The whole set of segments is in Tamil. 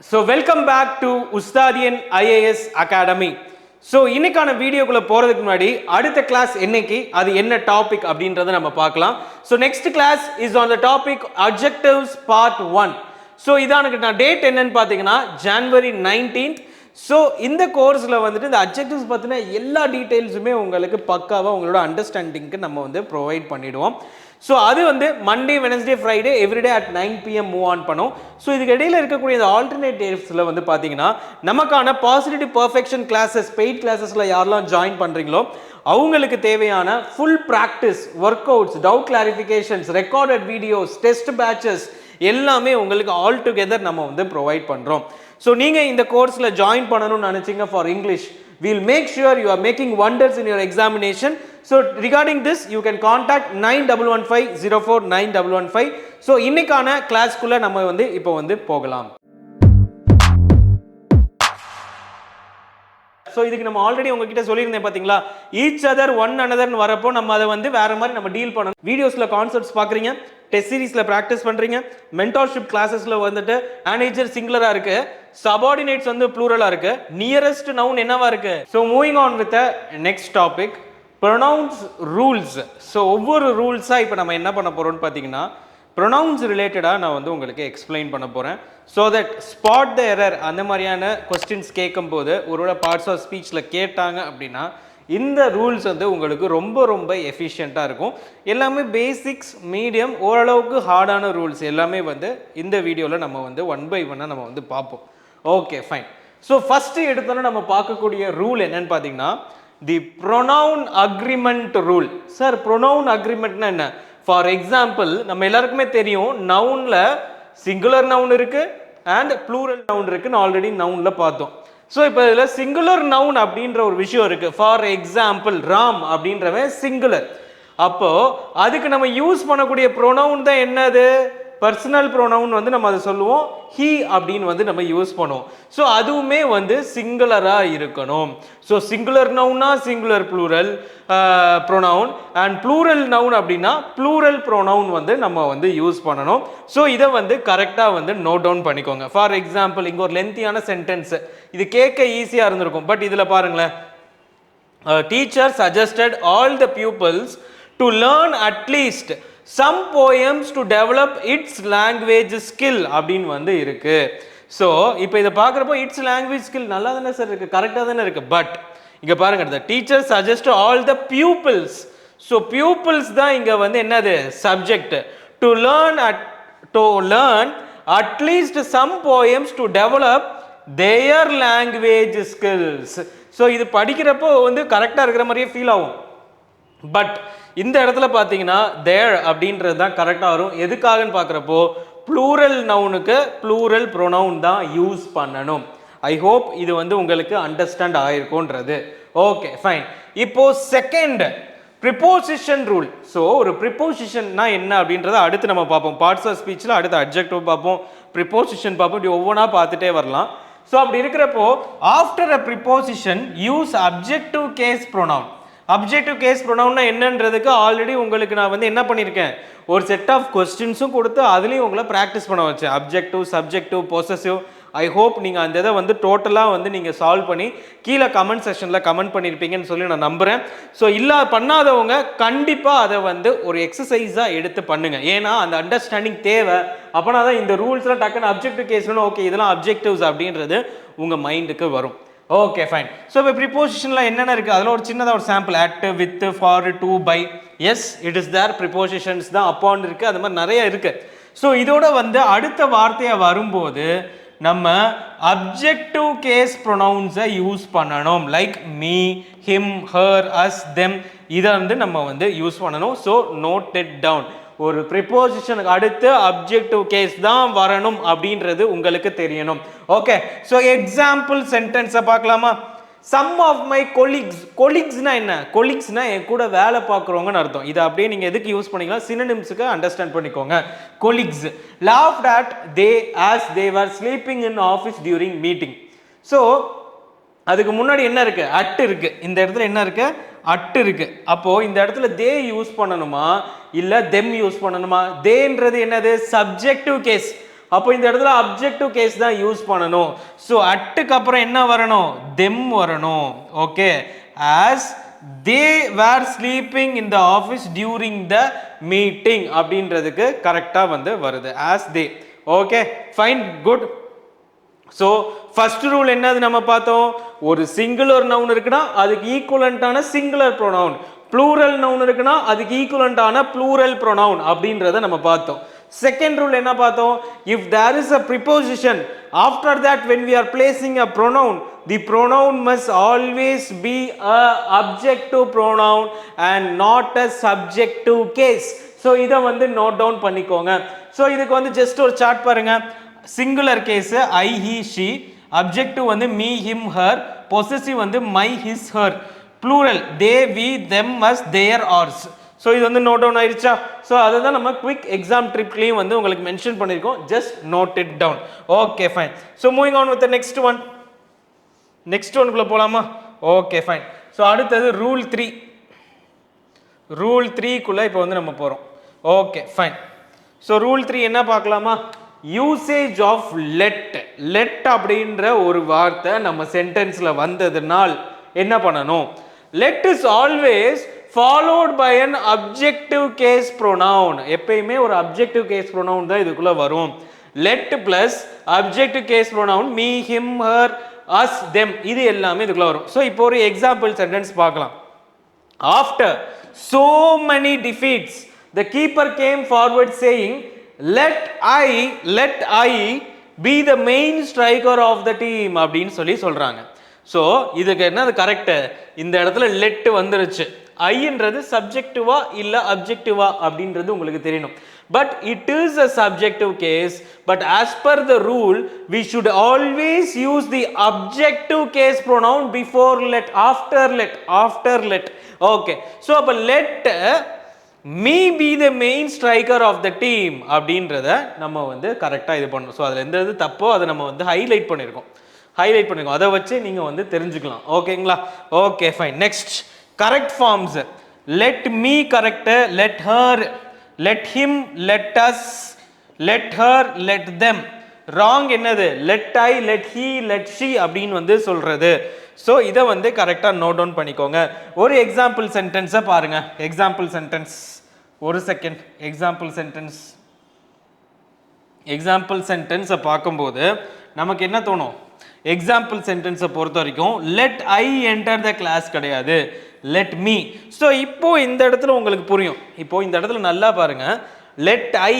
So welcome back to Ustadian IAS Academy. So இன்னைக்கான வீடியோக்குள்ள போறதுக்கு முன்னாடி அடுத்த கிளாஸ் என்னைக்கு அது என்ன டாபிக் அப்படின்றத நம்ம பார்க்கலாம். So next class is on the topic adjectives part 1. So இதானுக்கு நான் டேட் என்னன்னு பார்த்தீங்கன்னா January 19th. ஸோ இந்த கோர்ஸில் வந்துட்டு இந்த அப்ஜெக்டிவ்ஸ் பற்றின எல்லா டீட்டெயில்ஸுமே உங்களுக்கு பக்காவாக உங்களோட அண்டர்ஸ்டாண்டிங்க்கு நம்ம வந்து ப்ரொவைட் பண்ணிவிடுவோம். ஸோ அது வந்து Monday Wednesday Friday everyday at 9 PM move on பண்ணும். ஸோ இதுக்கு இடையில் இருக்கக்கூடிய இந்த ஆல்டர்னேட் டேஸில் வந்து பார்த்தீங்கன்னா நமக்கான பாசிட்டிவ் பர்ஃபெக்ஷன் கிளாஸஸ் பெய்ட் கிளாஸஸில் யாரெல்லாம் ஜாயின் பண்ணுறீங்களோ அவங்களுக்கு தேவையான full practice work outs doubt clarifications recorded videos test patches எல்லாமே உங்களுக்கு ஆல் டுகெதர் நம்ம வந்து ப்ரொவைட் பண்ணுறோம். ஸோ நீங்கள் இந்த கோர்ஸில் ஜாயின் பண்ணணும்னு நினச்சிங்க for English we'll make sure you are making wonders in your examination. So regarding this you can contact 9115049115. So இன்னைக்கான கிளாஸ்க்குள்ள நம்ம வந்து இப்போ வந்து போகலாம். ஸோ இதுக்கு நம்ம ஆல்ரெடி உங்ககிட்ட சொல்லியிருந்தேன் பார்த்தீங்களா, ஈச் அதர் ஒன் அனதர்னு வரப்போ நம்ம அதை வந்து வேற மாதிரி நம்ம டீல் பண்ணணும். வீடியோஸில் கான்செப்ட்ஸ் பார்க்குறீங்க, டெஸ்ட் சீரீஸில் ப்ராக்டிஸ் பண்ணுறீங்க, மென்டார்ஷிப் கிளாஸஸில் வந்துட்டு மேனேஜர் சிங்குலராக இருக்கு, சபார்டினேட்ஸ் வந்து ப்ளூரலாக இருக்கு, நியரஸ்ட் நவுன் என்னவா இருக்கு. So moving on with next topic pronounce rules. So ஒவ்வொரு ரூல்ஸாக இப்போ நம்ம என்ன பண்ண போகிறோம்னு பார்த்தீங்கன்னா ப்ரொனவுன்ஸ் ரிலேட்டடாக நான் வந்து உங்களுக்கு எக்ஸ்பிளைன் பண்ண போகிறேன். So that spot the error அந்த மாதிரியான கொஸ்டின்ஸ் கேட்கும்போது ஒருவேளை பார்ட்ஸ் ஆஃப் ஸ்பீச்சில் கேட்டாங்க அப்படின்னா இந்த ரூல்ஸ் வந்து உங்களுக்கு ரொம்ப ரொம்ப எஃபிஷியண்ட்டாக இருக்கும். எல்லாமே பேசிக்ஸ் மீடியம் ஓரளவுக்கு ஹார்டான ரூல்ஸ் எல்லாமே வந்து இந்த வீடியோவில் நம்ம வந்து ஒன் பை ஒன்னாக நம்ம வந்து பார்ப்போம். Okay fine. ஸோ ஃபஸ்ட்டு எடுத்தோன்னா நம்ம பார்க்கக்கூடிய ரூல் என்னன்னு பார்த்தீங்கன்னா the pronoun agreement rule. Sir pronoun அக்ரிமெண்ட்னா என்ன? ஃபார் எக்ஸாம்பிள் நம்ம எல்லாருக்குமே தெரியும் நவுன்ல சிங்குலர் நவுன் இருக்கு அண்ட் ப்ளூரல் நவுன் இருக்குன்னு ஆல்ரெடி நவுன்ல பார்த்தோம். ஸோ இப்போ இதில் சிங்குலர் நவுன் அப்படின்ற ஒரு விஷயம் இருக்கு. ஃபார் எக்ஸாம்பிள் ராம் அப்படின்றவன் சிங்குலர். அப்போ அதுக்கு நம்ம யூஸ் பண்ணக்கூடிய ப்ரொனவுன் தான் என்னது? பர்சனல் ப்ரொனவுன் வந்து நம்ம அதை சொல்லுவோம் ஹீ அப்படின்னு வந்து நம்ம யூஸ் பண்ணுவோம். ஸோ அதுவுமே வந்து சிங்குலராக இருக்கணும். ஸோ சிங்குலர் நவுன்னா singular plural pronoun and plural noun அப்படின்னா ப்ளூரல் ப்ரொனவுன் வந்து நம்ம வந்து யூஸ் பண்ணணும். ஸோ இதை வந்து கரெக்டாக வந்து நோட் டவுன் பண்ணிக்கோங்க. ஃபார் எக்ஸாம்பிள் இங்கே ஒரு லென்த்தியான சென்டென்ஸ், இது கேட்க ஈஸியாக இருந்திருக்கும், பட் இதில் பாருங்களேன், teacher suggested all the pupils to learn at least some poems to develop its language skill அப்படின்னு வந்து இருக்கு. ஸோ இப்போ இதை பார்க்குறப்போ இட்ஸ் லாங்குவேஜ் ஸ்கில் நல்லா தானே சார் இருக்கு, கரெக்டாக தானே இருக்கு. பட் இங்கே பாருங்க, the teacher suggest all the pupils. So pupils தான் இங்கே வந்து என்னது subject. to learn at least some poems to develop their language skills. So இது படிக்கிறப்போ வந்து கரெக்டாக இருக்கிற மாதிரியே ஃபீல் ஆகும். பட் இந்த இடத்துல பார்த்தீங்கன்னா தேர் அப்படின்றது தான் கரெக்டாக வரும். எதுக்காகன்னு பார்க்குறப்போ ப்ளூரல் நவுனுக்கு ப்ளூரல் ப்ரொனவுன் தான் யூஸ் பண்ணணும். ஐ ஹோப் இது வந்து உங்களுக்கு அண்டர்ஸ்டாண்ட் ஆயிருக்கும்ன்றது. Okay fine. இப்போ செகண்ட் ப்ரிப்போசிஷன் ரூல். ஸோ ஒரு ப்ரிப்போசிஷன்னா என்ன அப்படின்றத அடுத்து நம்ம பார்ப்போம். பார்ட்ஸ் ஆஃப் ஸ்பீச்சில் அடுத்து அட்ஜெக்டிவ் பார்ப்போம், ப்ரிப்போசிஷன் பார்ப்போம், இப்படி ஒவ்வொன்றா பார்த்துட்டே வரலாம். ஸோ அப்படி இருக்கிறப்போ after a preposition use objective case pronoun. Objective case ப்ரொனவுன்னா என்னன்றதுக்கு ஆல்ரெடி உங்களுக்கு நான் வந்து என்ன பண்ணியிருக்கேன், ஒரு செட் ஆஃப் கொஸ்டின்ஸும் கொடுத்து அதுலேயும் உங்களை ப்ராக்டிஸ் பண்ண வச்சேன். Objective, subjective, possessive. I hope நீங்கள் அந்த இதை வந்து டோட்டலாக வந்து நீங்கள் சால்வ் பண்ணி கீழே கமெண்ட் செக்ஷனில் கமெண்ட் பண்ணியிருப்பீங்கன்னு சொல்லி நான் நம்புகிறேன். ஸோ பண்ணாதவங்க கண்டிப்பாக அதை வந்து ஒரு எக்ஸசைஸாக எடுத்து பண்ணுங்கள். ஏன்னா அந்த அண்டர்ஸ்டாண்டிங் தேவை. அப்போனா தான் இந்த ரூல்ஸ்லாம் டக்குன்னு அப்ஜெக்டிவ் கேஸ்னா ஓகே இதெல்லாம் அப்ஜெக்டிவ்ஸ் அப்படின்றது உங்கள் மைண்டுக்கு வரும். Okay fine. ஸோ இப்போ ப்ரிப்போசிஷனில் என்னென்ன இருக்குது அதில் ஒரு சின்னதாக ஒரு sample at, with, for, to, by. Yes it is there. Prepositions தான் அப்பான் இருக்குது, அது மாதிரி நிறைய இருக்குது. ஸோ இதோட வந்து அடுத்த வார்த்தையாக வரும்போது நம்ம அப்ஜெக்டிவ் கேஸ் ப்ரொனவுன்ஸை யூஸ் பண்ணணும். Like me, him, her, us, them. இதை வந்து நம்ம வந்து யூஸ் பண்ணணும். So note it down. ஒரு ப்ரிப்போசிஷனுக்கு அடுத்து அப்ஜெக்டிவ் கேஸ் தான் வரணும் அப்படின்றது உங்களுக்கு தெரியணும். ஓகே. ஸோ எக்ஸாம்பிள் சென்டென்ஸை பார்க்கலாமா? Some of my colleagues. கொலீக்ஸ்னா என்ன? கொலீக்ஸ்னா என் கூட வேலை பார்க்குறவங்கன்னு அர்த்தம். இதை அப்படியே நீங்கள் எதுக்கு யூஸ் பண்ணிக்கலாம், சினோனிம்ஸுக்கு அண்டர்ஸ்டாண்ட் பண்ணிக்கோங்க. Colleagues laughed at they as they were sleeping in office during meeting. So அதுக்கு முன்னாடி என்ன இருக்கு? அட் இருக்கு. இந்த இடத்துல என்ன இருக்கு? அட் இருக்கு. அப்போ இந்த இடத்துல தே யூஸ் பண்ணணுமா இல்ல தெம் யூஸ் பண்ணணுமா? தேன்றது என்னது? Subjective case. அப்போ இந்த இடத்துல அப்ஜெக்டிவ் கேஸ் தான் யூஸ் பண்ணணும். ஸோ அட்டுக்கு அப்புறம் என்ன வரணும், தெம் வரணும். Okay, as they were sleeping in the office during the meeting அப்படின்றதுக்கு கரெக்டா வந்து வருது as they. Okay fine good. So first rule என்னது நம்ம பார்த்தோம், ஒரு சிங்குலர் நவுன் இருக்குன்னா அதுக்கு ஈக்குவலண்டான சிங்குலர் ப்ரோனவுன், ப்ளூரல் நவுன் இருக்குன்னா அதுக்கு ஈக்குவலண்டான ப்ளூரல் ப்ரோனவுன் அப்படின்றத நம்ம பார்த்தோம். செகண்ட் ரூல் என்ன பார்த்தோம், if there is a preposition after that when we are placing a pronoun, the pronoun must always be a objective pronoun and not a subjective case. So இதை வந்து நோட் டவுன் பண்ணிக்கோங்க. ஸோ இதுக்கு வந்து ஜஸ்ட் ஒரு சார்ட் பாருங்க. Singular case I he she, objective வந்து மீ ஹிம் ஹர், பொசசிவ் வந்து my his her, plural they we them us their ours. So இது வந்து நோட் டவுன் ஆயிடுச்சா? ஸோ அதை தான் நம்ம குவிக் எக்ஸாம் ட்ரிப்லையும் வந்து உங்களுக்கு மென்ஷன் பண்ணியிருக்கோம். Just note it down. Okay fine. So moving on with next one. Next ஒன்குள்ளே போகலாமா? Okay fine. ஸோ அடுத்தது ரூல் 3. ரூல் 3குள்ளே இப்போ வந்து நம்ம போகிறோம். Okay fine. ஸோ ரூல் 3 என்ன பார்க்கலாமா, யூசேஜ் ஆஃப் லெட். லெட் அப்படின்ற ஒரு வார்த்தை நம்ம சென்டென்ஸில் வந்ததுனால் என்ன பண்ணணும், let is always followed by an objective case pronoun. எப்பயுமே ஒரு objective case pronoun தான் இதுக்குள்ள வரும். let plus objective case pronoun me him her us them இது எல்லாமே இதுக்குள்ள வரும். ஸோ இப்போ ஒரு எக்ஸாம்பிள் சென்டென்ஸ் பார்க்கலாம். after so many defeats the keeper came forward saying let I be the main striker of the team அப்படின்னு சொல்றாங்க. ஸோ இதுக்கு என்னது கரெக்ட், இந்த இடத்துல லெட் வந்துருச்சு. ஐன்றது சப்ஜெக்டிவா இல்ல அப்ஜெக்டிவா அப்படின்றது உங்களுக்கு தெரியணும். But it is a subjective case, but as per the rule we should always use the objective case pronoun before let, after let. Okay, so அப்ப let me be the main striker of the team அப்படின்றத நம்ம வந்து கரெக்டா இது பண்ணணும். ஸோ அதுல எந்த இது தப்போ அதை நம்ம வந்து ஹைலைட் பண்ணியிருக்கோம். அதை வச்சு நீங்க வந்து தெரிஞ்சுக்கலாம். ஓகேங்களா? Okay fine. Next correct forms, let me correct, let her, let him, let us, let her, let them. wrong என்னது, let I, let he, let she அப்படின்னு வந்து சொல்றது. ஸோ இதை வந்து கரெக்டாக நோட் டவுன் பண்ணிக்கோங்க. ஒரு எக்ஸாம்பிள் சென்டென்ஸை பாருங்க. எக்ஸாம்பிள் சென்டென்ஸ், ஒரு செகண்ட். எக்ஸாம்பிள் சென்டென்ஸை பார்க்கும்போது நமக்கு என்ன தோணும், எக்ஸாம்பிள் சென்டென்ஸை பொறுத்த வரைக்கும் let I enter the class கிடையாது, லெட் மீ. ஸோ இப்போ இந்த இடத்துல உங்களுக்கு புரியும். இப்போ இந்த இடத்துல நல்லா பாருங்க, let I,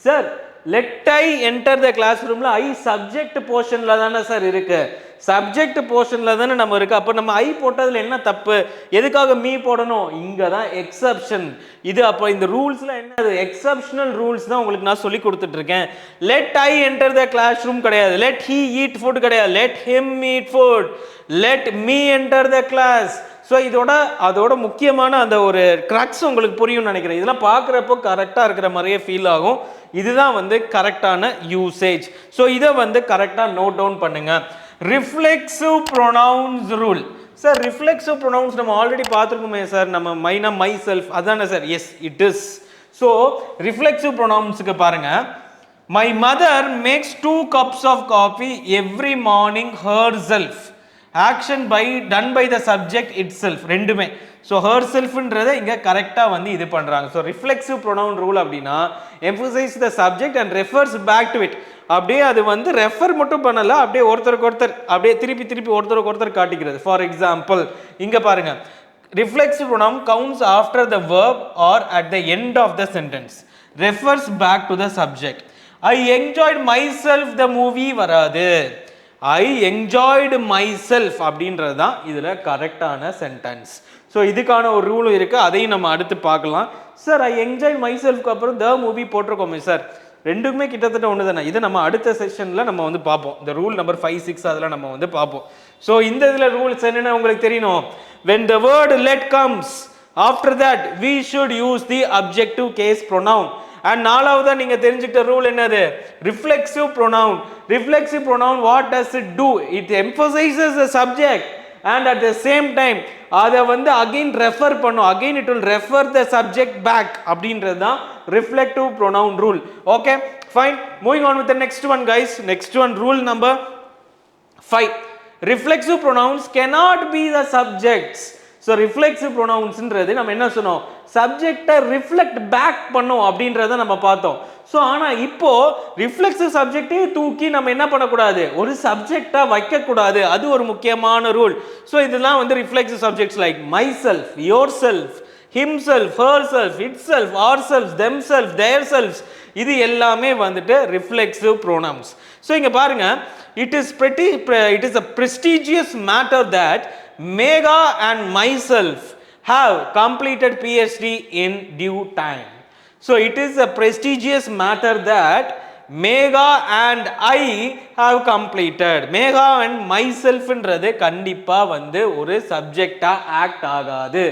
sir let I enter the class ரூம்ல ஐ சப்ஜெக்ட் போர்ஷன்ல தானே சார் இருக்கு, சப்ஜெக்ட் போர்ஷன்ல தானே நம்ம இருக்கு. அப்போ நம்ம ஐ போட்டதுல என்ன தப்பு, எதுக்காக மீ போடணும், இங்க தான் எக்ஸப்ஷன் இது. அப்போ இந்த ரூல்ஸ்ல என்னது, எக்ஸப்ஷனல் ரூல்ஸ் தான் உங்களுக்கு நான் சொல்லி கொடுத்துட்டு இருக்கேன். Let I enter the class room கிடையாது, லெட் ஹி ஈட் ஃபுட் கிடையாது, let him eat food, let me enter the class. So அதோட முக்கியமான அந்த ஒரு கிரக்ஸ் உங்களுக்கு புரியும்னு நினைக்கிறேன். இதெல்லாம் பார்க்குறப்போ கரெக்டாக இருக்கிற மாதிரியே ஃபீல் ஆகும். இதுதான் வந்து கரெக்டான யூசேஜ். ஸோ இதை வந்து கரெக்டாக நோட் டவுன் பண்ணுங்க. Reflexive pronouns rule. Sir reflexive pronouns நம்ம ஆல்ரெடி பார்த்துருக்கோமே சார், நம்ம மைனா மை செல்ஃப் அதானே sir? Yes it is. So reflexive ப்ரொனவுன்ஸுக்கு பாருங்க, my mother makes 2 cups of coffee every morning herself, action done by the subject itself, ரெண்டுமே. ஸோ ஹர் செல்ஃப்ன்றதை இங்கே கரெக்டாக வந்து இது பண்ணுறாங்க. ஸோ ரிஃப்ளெக்சிவ் ப்ரொனவுன் ரூல் அப்படின்னா emphasize the subject and refers back to it. அப்படியே அது வந்து ரெஃபர் மட்டும் பண்ணல, அப்படியே ஒருத்தருக்கு ஒருத்தர் அப்படியே திருப்பி ஒருத்தருக்கு ஒருத்தர் காட்டிக்கிறது. ஃபார் எக்ஸாம்பிள் இங்கே பாருங்க, reflexive pronoun counts after the verb or at the end of the sentence, refers back to the subject. I enjoyed myself the movie வராது, ஐ என்ஜாய்டு மை செல்ஃப் அப்படின்றது தான் இதில் கரெக்டான சென்டென்ஸ். ஸோ இதுக்கான ஒரு ரூலும் இருக்குது, அதையும் நம்ம அடுத்து பார்க்கலாம். சார் ஐ என்ஜாய் மை செல்ஃப்க்கு அப்புறம் த மூவி போட்டிருக்கோமே சார், ரெண்டுமே கிட்டத்தட்ட ஒன்று தானே. இதை நம்ம அடுத்த செஷனில் நம்ம வந்து பார்ப்போம். இந்த ரூல் நம்பர் 5, 6 அதெல்லாம் நம்ம வந்து பார்ப்போம். ஸோ இந்த இதில் ரூல்ஸ் என்னென்ன உங்களுக்கு தெரியணும். when the word let comes after that we should use the objective case pronoun. and நாலாவதா நீங்க தெரிஞ்சுக்கிட்ட ரூல் என்னது, reflexive pronoun. Reflexive pronoun what does it do, it emphasizes the subject and at the same time அதை வந்து again refer பண்ணும், again it will refer the subject back அப்படின்றது தான் reflective pronoun rule. Okay, fine. Moving on with the next one, guys. Next one, rule number 5. Reflexive pronouns cannot be the subjects. So reflexive pronouns ன்றது நம்ம என்ன சொன்னோம், சப்ஜெக்டை ரிஃப்ளெக்ட் பேக் பண்ணும் அப்படின்றத நம்ம பார்த்தோம். ஸோ ஆனால் இப்போ ரிஃப்ளெக்சிவ் சப்ஜெக்டே தூக்கி நம்ம என்ன பண்ணக்கூடாது, ஒரு சப்ஜெக்டா வைக்கக்கூடாது. அது ஒரு முக்கியமான ரூல். ஸோ இதெல்லாம் வந்து reflexive subjects like my self, your self, himself, herself, itself, ourselves, themselves, theirselves, இது எல்லாமே வந்துட்டு reflexive pronouns. So இங்க பாருங்க, it is a prestigious matter that Megha and myself have completed PhD in due time. So it is a prestigious matter that Megha and I have completed. Megha and myself ன்றது கண்டிப்பா வந்து ஒரு சப்ஜெக்டா ஆக்ட் ஆகாது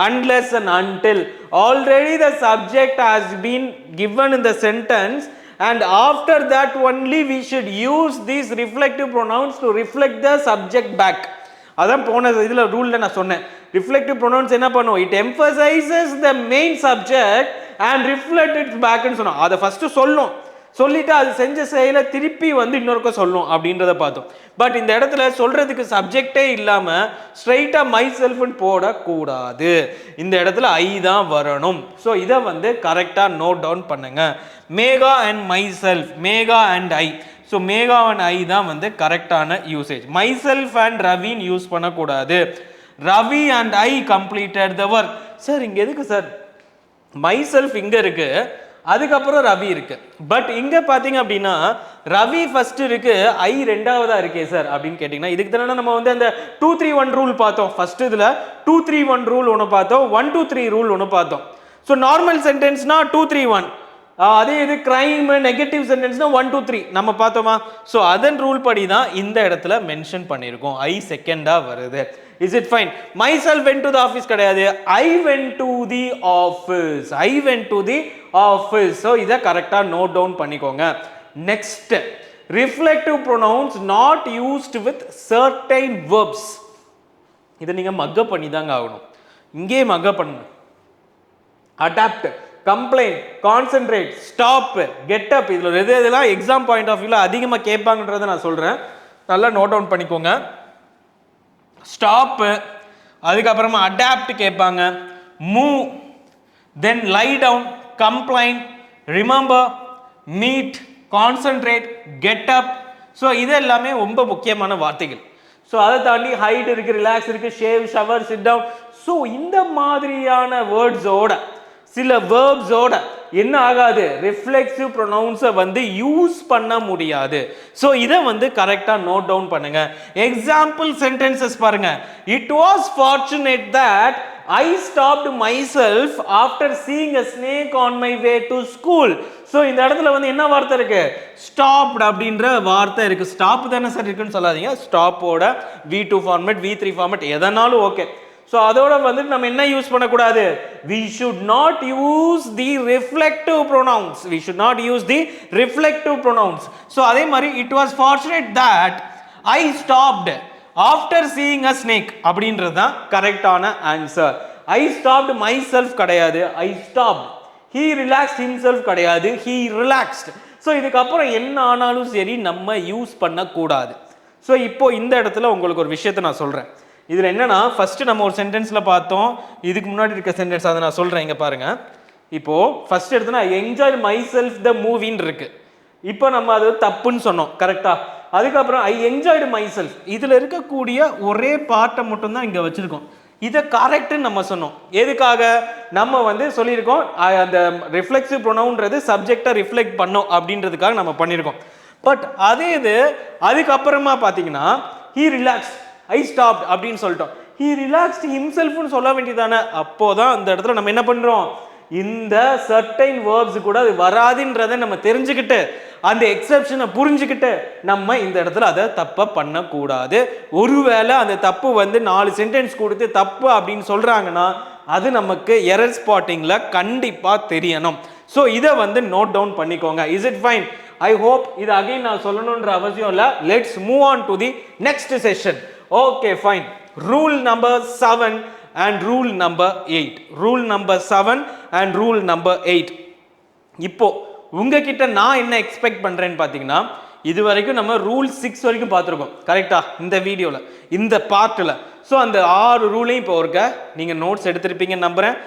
unless and until already the subject has been given in the sentence, and after that only we should use these reflective pronouns to reflect the subject back. அதான் போன இதில் ரூலில் நான் சொன்னேன், ரிஃப்ளெக்டிவ் ப்ரொனவுன்ஸ் என்ன பண்ணும், it emphasizes the main subject and reflect its பேக்னு சொன்னோம். அதை ஃபஸ்ட்டு சொல்லும், சொல்லிட்டு அது செஞ்ச செயலை திருப்பி வந்து இன்னொருக்க சொல்லும் அப்படின்றத பார்த்தோம். பட் இந்த இடத்துல சொல்றதுக்கு சப்ஜெக்டே இல்லாமல் ஸ்ட்ரைட்டாக மை செல்ஃப்னு போடக்கூடாது. இந்த இடத்துல ஐ தான் வரணும். ஸோ இதை வந்து கரெக்டாக நோட் டவுன் பண்ணுங்க. Megha and myself, Megha and I. So Megha and I தான் வந்து கரெக்டான யூசேஜ். மை செல்ஃப் அண்ட் ரவின்னு யூஸ் பண்ணக்கூடாது. Ravi and I completed the work. Sir இங்கே எதுக்கு சார் மை செல்ஃப் இங்கே இருக்கு, அதுக்கப்புறம் ரவி இருக்கு, பட் இங்க பாத்தீங்க அப்படின்னா ரவி ஃபர்ஸ்ட் இருக்கு, ஐ ரெண்டாவதா இருக்கே சார் அப்படின்னு கேட்டீங்கன்னா, இதுக்கு தானே நம்ம வந்து அந்த 2-3-1 ரூல் பார்த்தோம். ஃபர்ஸ்ட் இதுல 2-3-1 ரூல் ஒன்று பார்த்தோம், 1-2-3 ரூல் ஒன்று பார்த்தோம். ஸோ நார்மல் சென்டென்ஸ்னா 2-3-1, அதே இது கிரைம் நெகட்டிவ் சென்டென்ஸ்னா 1-2-3 நம்ம பார்த்தோமா. ஸோ அதன் ரூல் படி தான் இந்த இடத்துல மென்ஷன் பண்ணியிருக்கோம், ஐ செகண்டா வருது. Is it fine? Myself went to the office கிடையாது, I went to the office, I went to the office. So இதை கரெக்டா நோட் டவுன் பண்ணிக்கோங்க. Next, reflective pronouns not used with certain verbs. இதை நீங்க மக்க பண்ணி தாங்க ஆகணும், இங்கே மக்க பண்ணுங்க. Adapt, complain, concentrate, stop, get up, இதில் எதெல்லாம் எக்ஸாம் பாயிண்ட் ஆஃப் வியூவில் அதிகமாக கேட்பாங்கன்றதை நான் சொல்கிறேன், நல்லா நோட் டவுன் பண்ணிக்கோங்க. ஸ்டாப், அதுக்கப்புறமா அடாப்ட் கேட்பாங்க, move, then lie down, complaint, remember, meet, concentrate, get up. So இது எல்லாமே ரொம்ப முக்கியமான வார்த்தைகள். ஸோ அதை தாண்டி ஹைட் இருக்கு, ரிலாக்ஸ் இருக்கு, shave, shower, sit down. So இந்த மாதிரியான வேர்ட்ஸோட சில வேர்ப்ஸோட என்ன ஆகாது, ரிஃப்ளெக்சிவ் ப்ரொனவுன்ஸை வந்து யூஸ் பண்ண முடியாது. ஸோ இதை வந்து கரெக்டாக நோட் டவுன் பண்ணுங்க. எக்ஸாம்பிள் சென்டென்சஸ் பாருங்க. It was fortunate that I stopped my self after seeing a snake on my way to school. So இந்த இடத்துல வந்து என்ன வார்த்தை இருக்கு, ஸ்டாப்ட் அப்படின்ற வார்த்தை இருக்கு. ஸ்டாப் தானே சார் இருக்குன்னு சொல்லாதீங்க, ஸ்டாப்போட V2 ஃபார்மேட், V3 ஃபார்மேட் எதனாலும் ஓகே. ஸோ அதோட வந்து நம்ம என்ன யூஸ் பண்ணக்கூடாது, we should not use the reflective pronouns, we should not use the reflective pronouns. So அதே மாதிரி it was fortunate that I stopped after seeing a snake அப்படின்றது தான் கரெக்டான ஆன்சர். I stopped myself கிடையாது, I stopped. He relaxed himself கிடையாது, he relaxed. ஸோ இதுக்கப்புறம் என்ன ஆனாலும் சரி நம்ம யூஸ் பண்ணக்கூடாது. ஸோ இப்போ இந்த இடத்துல உங்களுக்கு ஒரு விஷயத்தை நான் சொல்கிறேன். இதில் என்னன்னா, ஃபஸ்ட்டு நம்ம ஒரு சென்டென்ஸில் பார்த்தோம், இதுக்கு முன்னாடி இருக்க சென்டென்ஸ் அதை நான் சொல்கிறேன். இங்கே பாருங்கள், இப்போது ஃபஸ்ட் எடுத்தோன்னா I enjoy myself the மூவின்னு இருக்கு. இப்போ நம்ம அது தப்புன்னு சொன்னோம் கரெக்டாக. அதுக்கப்புறம் ஐ என்ஜாய்டு மை செல்ஃப், இதில் இருக்கக்கூடிய ஒரே பார்ட்டை மட்டும்தான் இங்கே வச்சுருக்கோம். இதை கரெக்டுன்னு நம்ம சொன்னோம். எதுக்காக நம்ம வந்து சொல்லியிருக்கோம், அந்த ரிஃப்ளெக்சிவ் ப்ரொனவுன்றது சப்ஜெக்டை ரிஃப்ளெக்ட் பண்ணோம் அப்படின்றதுக்காக நம்ம பண்ணியிருக்கோம். பட் அதே இது அதுக்கப்புறமா பார்த்தீங்கன்னா ஹீ ரிலாக்ஸ், ஐ ஸ்டாப்ட் அப்படின்னு சொல்லிட்டோம். ஹீ ரிலாக்ஸ்ட் ஹிம்செல்ஃப்னு சொல்ல வேண்டியதானே. அப்போதான் அந்த இடத்துல நம்ம என்ன பண்றோம், இந்த சர்டைன் வேர்ப்ஸ் கூட அது வராதுன்றதை நம்ம தெரிஞ்சுக்கிட்டு அந்த எக்ஸெப்ஷனை புரிஞ்சுக்கிட்டு நம்ம இந்த இடத்துல அதை தப்பை பண்ணக்கூடாது. ஒருவேளை அந்த தப்பு வந்து 4 சென்டென்ஸ் கொடுத்து தப்பு அப்படின்னு சொல்றாங்கன்னா அது நமக்கு எரர் ஸ்பாட்டிங்ல கண்டிப்பா தெரியணும். ஸோ இதை வந்து நோட் டவுன் பண்ணிக்கோங்க. Is it fine? I hope இது அகைன் நான் சொல்லணுன்ற அவசியம் இல்லை. Let's move on to the next session. Okay fine. Rule number 7 and rule number 8. Rule number 7 and rule number 8. இப்போ உங்ககிட்ட நான் என்ன எக்ஸ்பெக்ட் பண்றேன்னு பாத்தீங்கன்னா, இது வரைக்கும் நம்ம ரூல் 6 வரைக்கும் பார்த்துருக்கோம் கரெக்டா, இந்த வீடியோல இந்த பார்ட்ல. ஸோ அந்த 6 ரூலையும் இப்போ ஒருக்க நீங்க நோட்ஸ் எடுத்திருப்பீங்கன்னு நம்புறேன்.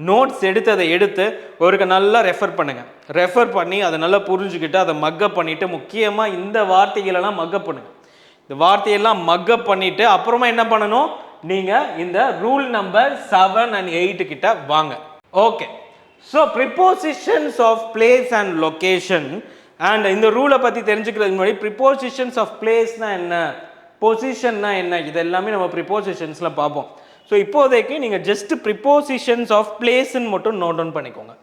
நோட்ஸ் எடுத்ததை எடுத்து ஒருக்க நல்லா ரெஃபர் பண்ணுங்க. ரெஃபர் பண்ணி அதை நல்லா புரிஞ்சுக்கிட்டு அதை மக்கப் பண்ணிட்டு, முக்கியமா இந்த வார்த்தைகளெல்லாம் மக்கப் பண்ணுங்க. இந்த வார்த்தையெல்லாம் மக்கப் பண்ணிட்டு அப்புறமா என்ன பண்ணணும், நீங்க இந்த ரூல் நம்பர் 7 and 8 கிட்ட வாங்க. Okay, so prepositions of place and location. அண்ட் இந்த ரூலை பற்றி தெரிஞ்சுக்கிறதுக்கு முன்னாடி ப்ரிப்போசிஷன்ஸ் ஆஃப் பிளேஸ்னா என்ன, பொசிஷன்னா என்ன, இது எல்லாமே நம்ம ப்ரிப்போசிஷன்ஸில் பார்ப்போம். ஸோ இப்போதைக்கு நீங்கள் ஜஸ்ட் ப்ரிப்போசிஷன்ஸ் ஆஃப் பிளேஸ்ன்னு மட்டும் நோட் டவுன் பண்ணிக்கோங்க.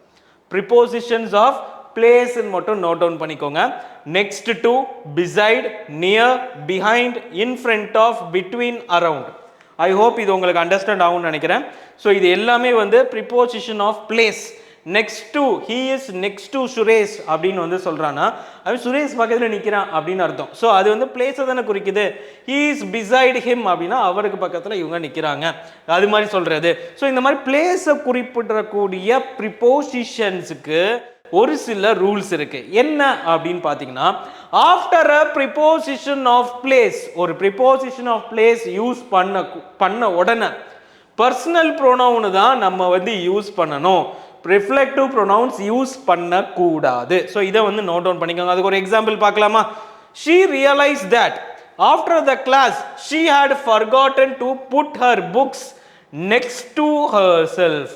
ப்ரிப்போசிஷன்ஸ் ஆஃப் பிளேஸ்ன்னு மட்டும் நோட் டவுன் பண்ணிக்கோங்க. Next to, beside, near, behind, in front of, between, around. I hope இது உங்களுக்கு அண்டர்ஸ்டாண்ட் ஆகும்னு நினைக்கிறேன். ஸோ இது எல்லாமே வந்து preposition of place. Next to, he is next to Suresh அப்படின்னு வந்து சொல்றான்னா, அவன் சுரேஷ் பக்கத்தில் நிற்கிறான் அப்படின்னு அர்த்தம். ஸோ அது வந்து பிளேஸை தானே குறிக்குது. ஹீ இஸ் பிசைட் ஹிம் அப்படின்னா அவருக்கு பக்கத்தில் இவங்க நிற்கிறாங்க, அது மாதிரி சொல்றது. ஸோ இந்த மாதிரி பிளேஸை குறிப்பிடக்கூடிய ப்ரிப்போசிஷன்ஸுக்கு ஒரு சில ரூல்ஸ் இருக்கு. என்ன அப்படின்னு பார்த்தீங்கன்னா, after a preposition of place, ஒரு ப்ரிப்போசிஷன் ஆஃப் பிளேஸ் யூஸ் பண்ண உடனே பர்சனல் ப்ரோனவுன் தான் நம்ம வந்து யூஸ் பண்ணணும். ரிஃப்ளெக்டிவ் ப்ரோனவுன்ஸ் யூஸ் பண்ணக்கூடாது. ஸோ இதை வந்து நோட் டவுன் பண்ணிக்கோங்க. அதுக்கு ஒரு எக்ஸாம்பிள் பார்க்கலாமா? She realized that after the class she had forgotten to put her books next to herself.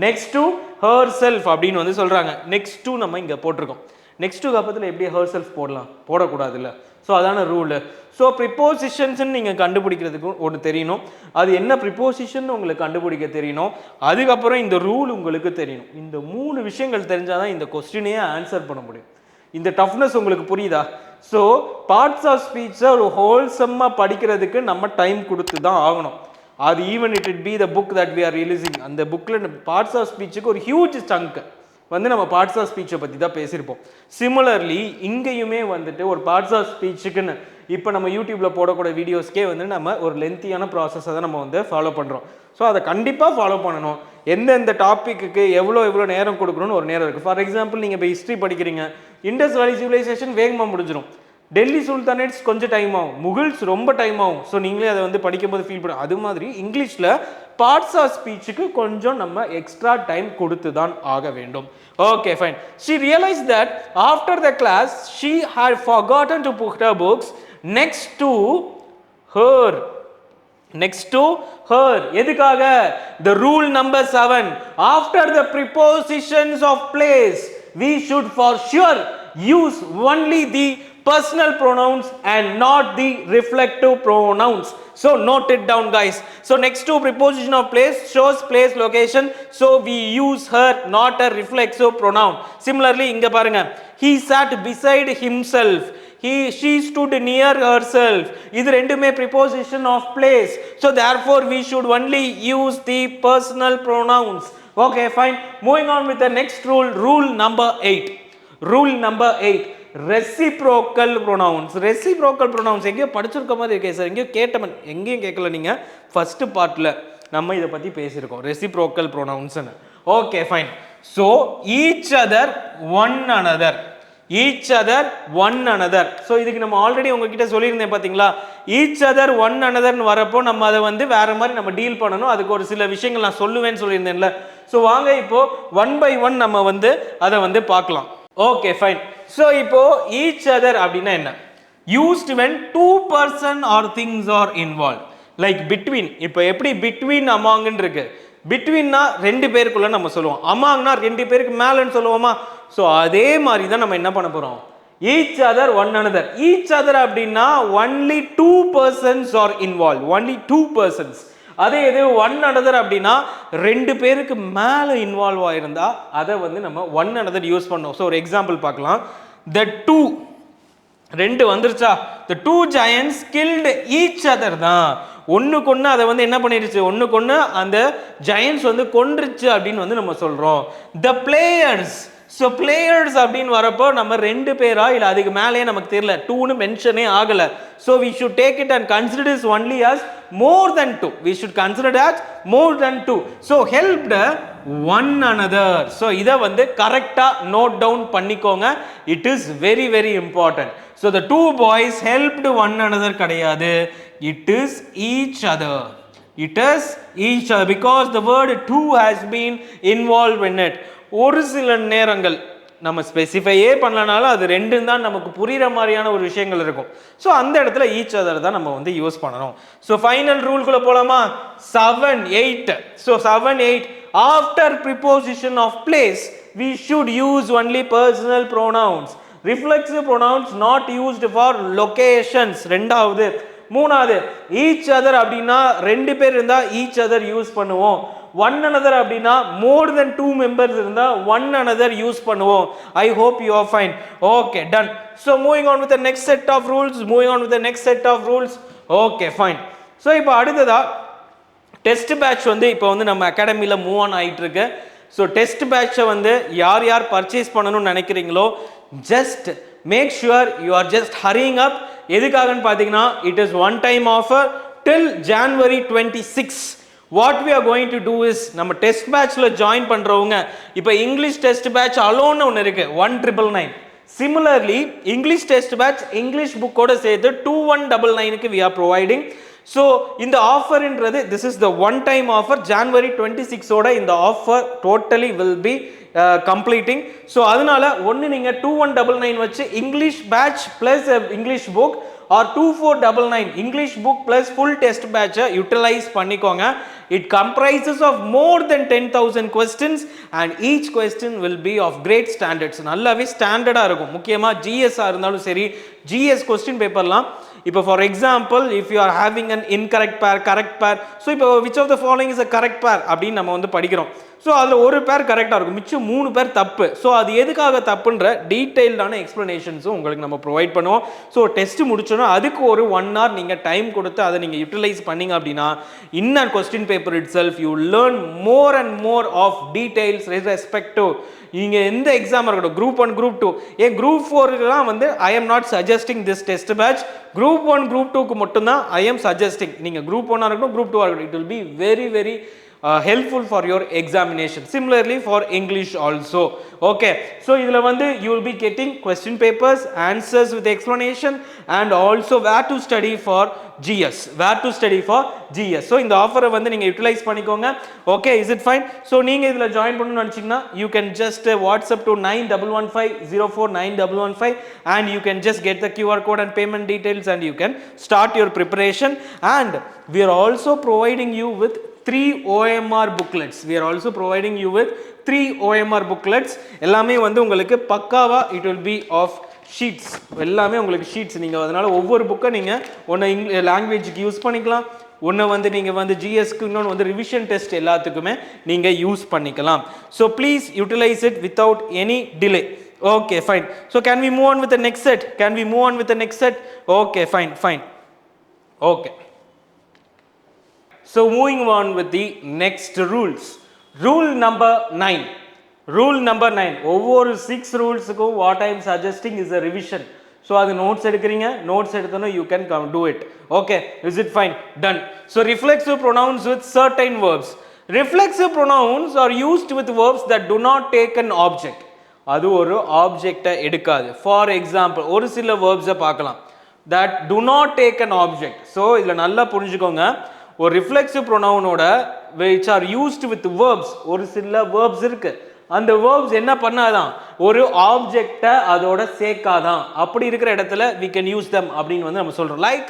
Next to herself அப்படின்னு வந்து சொல்றாங்க. நெக்ஸ்ட் டு நம்ம இங்க போட்டிருக்கோம். நெக்ஸ்ட் டு கப்பத்தில் எப்படி herself போடலாம், போடக்கூடாது இல்லை. ஸோ அதான ரூல். ஸோ ப்ரிப்போசிஷன்ஸ் நீங்கள் கண்டுபிடிக்கிறதுக்கு ஒன்று தெரியணும். அது என்ன ப்ரிப்போசிஷன் உங்களுக்கு கண்டுபிடிக்க தெரியணும். அதுக்கப்புறம் இந்த ரூல் உங்களுக்கு தெரியணும். இந்த 3 விஷயங்கள் தெரிஞ்சாதான் இந்த கொஸ்டினையே ஆன்சர் பண்ண முடியும். இந்த டஃப்னஸ் உங்களுக்கு புரியுதா? ஸோ பார்ட்ஸ் ஆஃப் ஸ்பீச்சை ஒரு ஹோல்சம்மாக படிக்கிறதுக்கு நம்ம டைம் கொடுத்து தான் ஆகணும். அது even it be the book that we are releasing, அந்த புக்கில் பார்ட்ஸ் ஆஃப் ஸ்பீச்சுக்கு ஒரு ஹியூஜ் சங்க் வந்து நம்ம பார்ட்ஸ் ஆஃப் ஸ்பீச்சை பற்றி தான் பேசியிருப்போம். சிமிலர்லி இங்கேயுமே வந்துட்டு ஒரு பார்ட்ஸ் ஆஃப் ஸ்பீச்சுக்குன்னு இப்போ நம்ம யூடியூப்பில் போடக்கூடிய வீடியோஸ்க்கே வந்து நம்ம ஒரு லென்த்தியான ப்ராசஸை தான் நம்ம வந்து ஃபாலோ பண்ணுறோம். ஸோ அதை கண்டிப்பாக ஃபாலோ பண்ணணும். எந்தெந்த டாப்பிக்கு எவ்வளோ நேரம் கொடுக்கணும்னு ஒரு நேரம் இருக்குது. ஃபார் எக்ஸாம்பிள் நீங்கள் இப்போ ஹிஸ்ட்ரி படிக்கிறீங்க, இண்டஸ் வேலி சிவிலைசேஷன் வேகமாக முடிஞ்சிடும். டெல்லி சுல்தானேட்ஸ் கொஞ்சம் டைம் ஆகும், முகல்ஸ் ரொம்ப டைம் ஆகும். ஸோ நீங்களே அதை வந்து படிக்கும்போது ஃபீல் பண்ண. அது மாதிரி இங்கிலீஷில் பார்ட்ஸ் ஆஃப் ஸ்பீச்சுக்கு கொஞ்சம் நம்ம எக்ஸ்ட்ரா டைம் கொடுத்து தான் ஆக வேண்டும். Okay fine. She realized that after the class she had forgotten to put her books next to her. Next to her. எதுக்காக? The rule number 7. After the prepositions of place we should for sure use only the personal pronouns and not the reflective pronouns. So note it down guys. So next to preposition of place shows place location, so we use her, not a reflexive pronoun. Similarly inga parunga, he sat beside himself, she stood near herself. Idu rendume preposition of place, so therefore we should only use the personal pronouns. Okay fine. Moving on with the next rule, rule number 8. Rule number 8, reciprocal pronouns. Reciprocal pronouns எங்கேயோ படிச்சிருக்க மாதிரி இருக்கே சார், எங்கேயோ கேட்டமன், எங்கேயும் கேட்கல. நீங்கள் ஃபர்ஸ்ட் பார்ட்டில் நம்ம இதை பற்றி பேசியிருக்கோம், ரெசிப்ரோக்கல் ப்ரொனவுன்ஸ்னு. Okay fine. So each other, one another, each other, one another. So இதுக்கு நம்ம ஆல்ரெடி உங்ககிட்ட சொல்லியிருந்தேன் பார்த்தீங்களா, ஈச் அதர், ஒன் அனதர்னு வரப்போ நம்ம அதை வந்து வேற மாதிரி நம்ம டீல் பண்ணணும். அதுக்கு ஒரு சில விஷயங்கள் நான் சொல்லுவேன்னு சொல்லியிருந்தேன்ல. ஸோ வாங்க இப்போ 1 by 1 நம்ம வந்து அதை வந்து பார்க்கலாம். Okay fine. ஸோ இப்போ ஈச் அதர் அப்படின்னா என்ன? Used when 2 person or things are involved. Like between. இப்போ எப்படி பிட்வீன் அமாங்னு இருக்கு, பிட்வீன்னா 2 பேருக்குள்ள நம்ம சொல்லுவோம், அமாங்னா 2 பேருக்கு மேலன்னு சொல்லுவோமா. ஸோ அதே மாதிரி தான் நம்ம என்ன பண்ண போறோம், each other, one another. Each other அப்படின்னா only 2 persons are involved, only 2 persons. அதே இது ஒன் அனதர் அப்படின்னா 2 பேருக்கு மேலே இன்வால்வ் ஆயிருந்தா அதை வந்து நம்ம ஒன் அனதர் யூஸ் பண்ணோம். ஸோ ஒரு எக்ஸாம்பிள் பார்க்கலாம். The 2 வந்துருச்சா, the 2 giants killed each other தான். ஒன்றுக்கு ஒன்று அதை வந்து என்ன பண்ணிடுச்சு, ஒன்றுக்கு ஒன்று அந்த ஜெயன்ஸ் வந்து கொன்றுச்சு அப்படின்னு வந்து நம்ம சொல்கிறோம். The players ஸோ பிளேயர்ஸ் அப்படின்னு வரப்போ நம்ம 2 பேரா இல்லை அதுக்கு மேலேயே நமக்கு தெரியல, 2ன்னு மென்ஷனே ஆகலை. So we should take it and consider is only as more than 2. We should consider as more than 2. So helped one another. So இதை வந்து கரெக்டாக நோட் டவுன் பண்ணிக்கோங்க. It is very very important. So the 2 boys helped one another கிடையாது, it is each other. It is each other because the word 2 has been involved in it. ஒரு சில நேரங்கள் நம்ம ஸ்பெசிஃபையே பண்ணலனாலும் அது 2 தான் நமக்கு புரிகிற மாதிரியான ஒரு விஷயங்கள் இருக்கும். ஸோ அந்த இடத்துல ஈச் அதர் தான் நம்ம வந்து யூஸ் பண்ணணும். ஸோ ஃபைனல் ரூல்குள்ளே போகலாமா? 7, 8. So 7, 8 after preposition of place we should use only personal pronouns. Reflexive pronouns not used for locations. ரெண்டாவது. மூணாவது, ஈச் அதர் அப்படின்னா 2 பேர் இருந்தால் ஈச் அதர் யூஸ் பண்ணுவோம். ஒன் அனதர் அப்படின்னா மோர் தென் 2 மெம்பர்ஸ் இருந்தால் ஒன் அனதர் யூஸ் பண்ணுவோம். I hope you are fine. Okay, done. So moving on with next set of rules. Okay, fine. So இப்போ அடுத்ததா டெஸ்ட் பேட்ச் வந்து இப்போ வந்து நம்ம அகாடமியில் மூவ் ஆன் ஆகிட்டு இருக்கு. ஸோ டெஸ்ட் பேட்சை வந்து யார் யார் பர்ச்சேஸ் பண்ணணும்னு நினைக்கிறீங்களோ just make sure you are just hurrying up. எதுக்காகன்னு பார்த்தீங்கன்னா it is one time offer till January 26. What we are going to do is, நம்ம டெஸ்ட் பேட்ச்ல ஜாயின் பண்றவங்க இப்போ இங்கிலீஷ் டெஸ்ட் பேட்ச் அலோன்னு ஒன்று இருக்கு 1999. Similarly English test batch English புக்கோட சேர்த்து 2199க்கு வி ஆர் ப்ரொவைடிங். ஸோ இந்த ஆஃபர்ன்றது this is the one time offer. January 26ஓட இந்த offer totally will be completing. So அதனால ஒன்று நீங்கள் 2199 வச்சு English batch plus English book or 2499 English book plus full test பேட்சை யூட்டிலைஸ் பண்ணிக்கோங்க. It comprises of more than 10,000 questions and each question will be of great standards. நல்லாவே ஸ்டாண்டர்டாக இருக்கும். முக்கியமாக ஜிஎஸ்ஸாக இருந்தாலும் சரி, ஜிஎஸ் கொஸ்டின் பேப்பர்லாம் இப்போ for example if you are having an incorrect pair, correct pair, so இப்போ which of the following is a correct pair அப்படின்னு நம்ம வந்து படிக்கிறோம். ஸோ அதில் ஒரு பேர் கரெக்டாக இருக்கும், மிச்சம் 3 பேர் தப்பு. ஸோ அது எதுக்காக தப்புன்ற டீட்டெயில்டான எக்ஸ்ப்ளனேஷன்ஸும் உங்களுக்கு நம்ம ப்ரொவைட் பண்ணுவோம். ஸோ டெஸ்ட் முடிச்சோன்னா அதுக்கு ஒரு 1 hour நீங்கள் டைம் கொடுத்து அதை நீங்கள் யூட்டிலைஸ் பண்ணிங்க அப்படின்னா inner question paper itself you learn more and more of details respective. நீங்கள் எந்த எக்ஸாம் இருக்கட்டும், Group 1, Group 2, Group 4க்குலாம் வந்து I am not suggesting this test batch. Group 1, Group 2க்கு மட்டும்தான் ஐ எம் சஜஸ்டிங். நீங்கள் Group 1 இருக்கட்டும், Group 2 இருக்கட்டும், it will be very very helpful for your examination. Similarly for English also. Okay, so idhula vandu you will be getting question papers, answers with explanation, and also where to study for GS. So இந்த ஆஃபரை வந்து நீங்க யூட்டிலைஸ் பண்ணிக்கோங்க. Okay, is it fine? So நீங்க இதுல ஜாயின் பண்ணணும்னு நினைச்சீங்கன்னா you can just WhatsApp to 9115049115 and you can just get the QR code and payment details and you can start your preparation. And we are also providing you with 3 OMR booklets. We are also providing you with 3 OMR booklets. எல்லாமே வந்து உங்களுக்கு பக்காவா it will be of sheets. எல்லாமே உங்களுக்கு sheets. நீங்க அதனால ஒவ்வொரு புக்கை நீங்க ஒன்று லாங்குவேஜுக்கு யூஸ் பண்ணிக்கலாம், ஒன்று வந்து நீங்கள் வந்து ஜிஎஸ்க்கு, இன்னொன்று வந்து ரிவிஷன் டெஸ்ட் எல்லாத்துக்குமே நீங்கள் யூஸ் பண்ணிக்கலாம். So please utilize it without any delay. Okay, fine. So can we move on with the next set? Okay, fine. Okay. So moving on with the next rules. Rule number 9. ஒவ்வொரு 6 ரூல்ஸுக்கும் what I am suggesting is a revision. So அது நோட்ஸ் எடுக்கிறீங்க, நோட்ஸ் எடுத்தோன்னா you can come do it. Okay, is it fine? Done. So reflexive pronouns with certain verbs. Reflexive pronouns are used with verbs that do not take an object. அது ஒரு ஆப்ஜெக்டை எடுக்காது. ஃபார் எக்ஸாம்பிள் ஒரு சில வேர்ப்ஸை பார்க்கலாம் that do not take an object. So இதில் நல்லா புரிஞ்சுக்கோங்க, ஒரு reflexive ப்ரொனவுனோட which are used with verbs, ஒரு சில verbs இருக்கு, அந்த verbs என்ன பண்ணாதான் ஒரு ஆப்ஜெக்டை அதோட சேர்க்காதான். அப்படி இருக்கிற இடத்துல we can use them அப்படின்னு வந்து நம்ம சொல்றோம். Like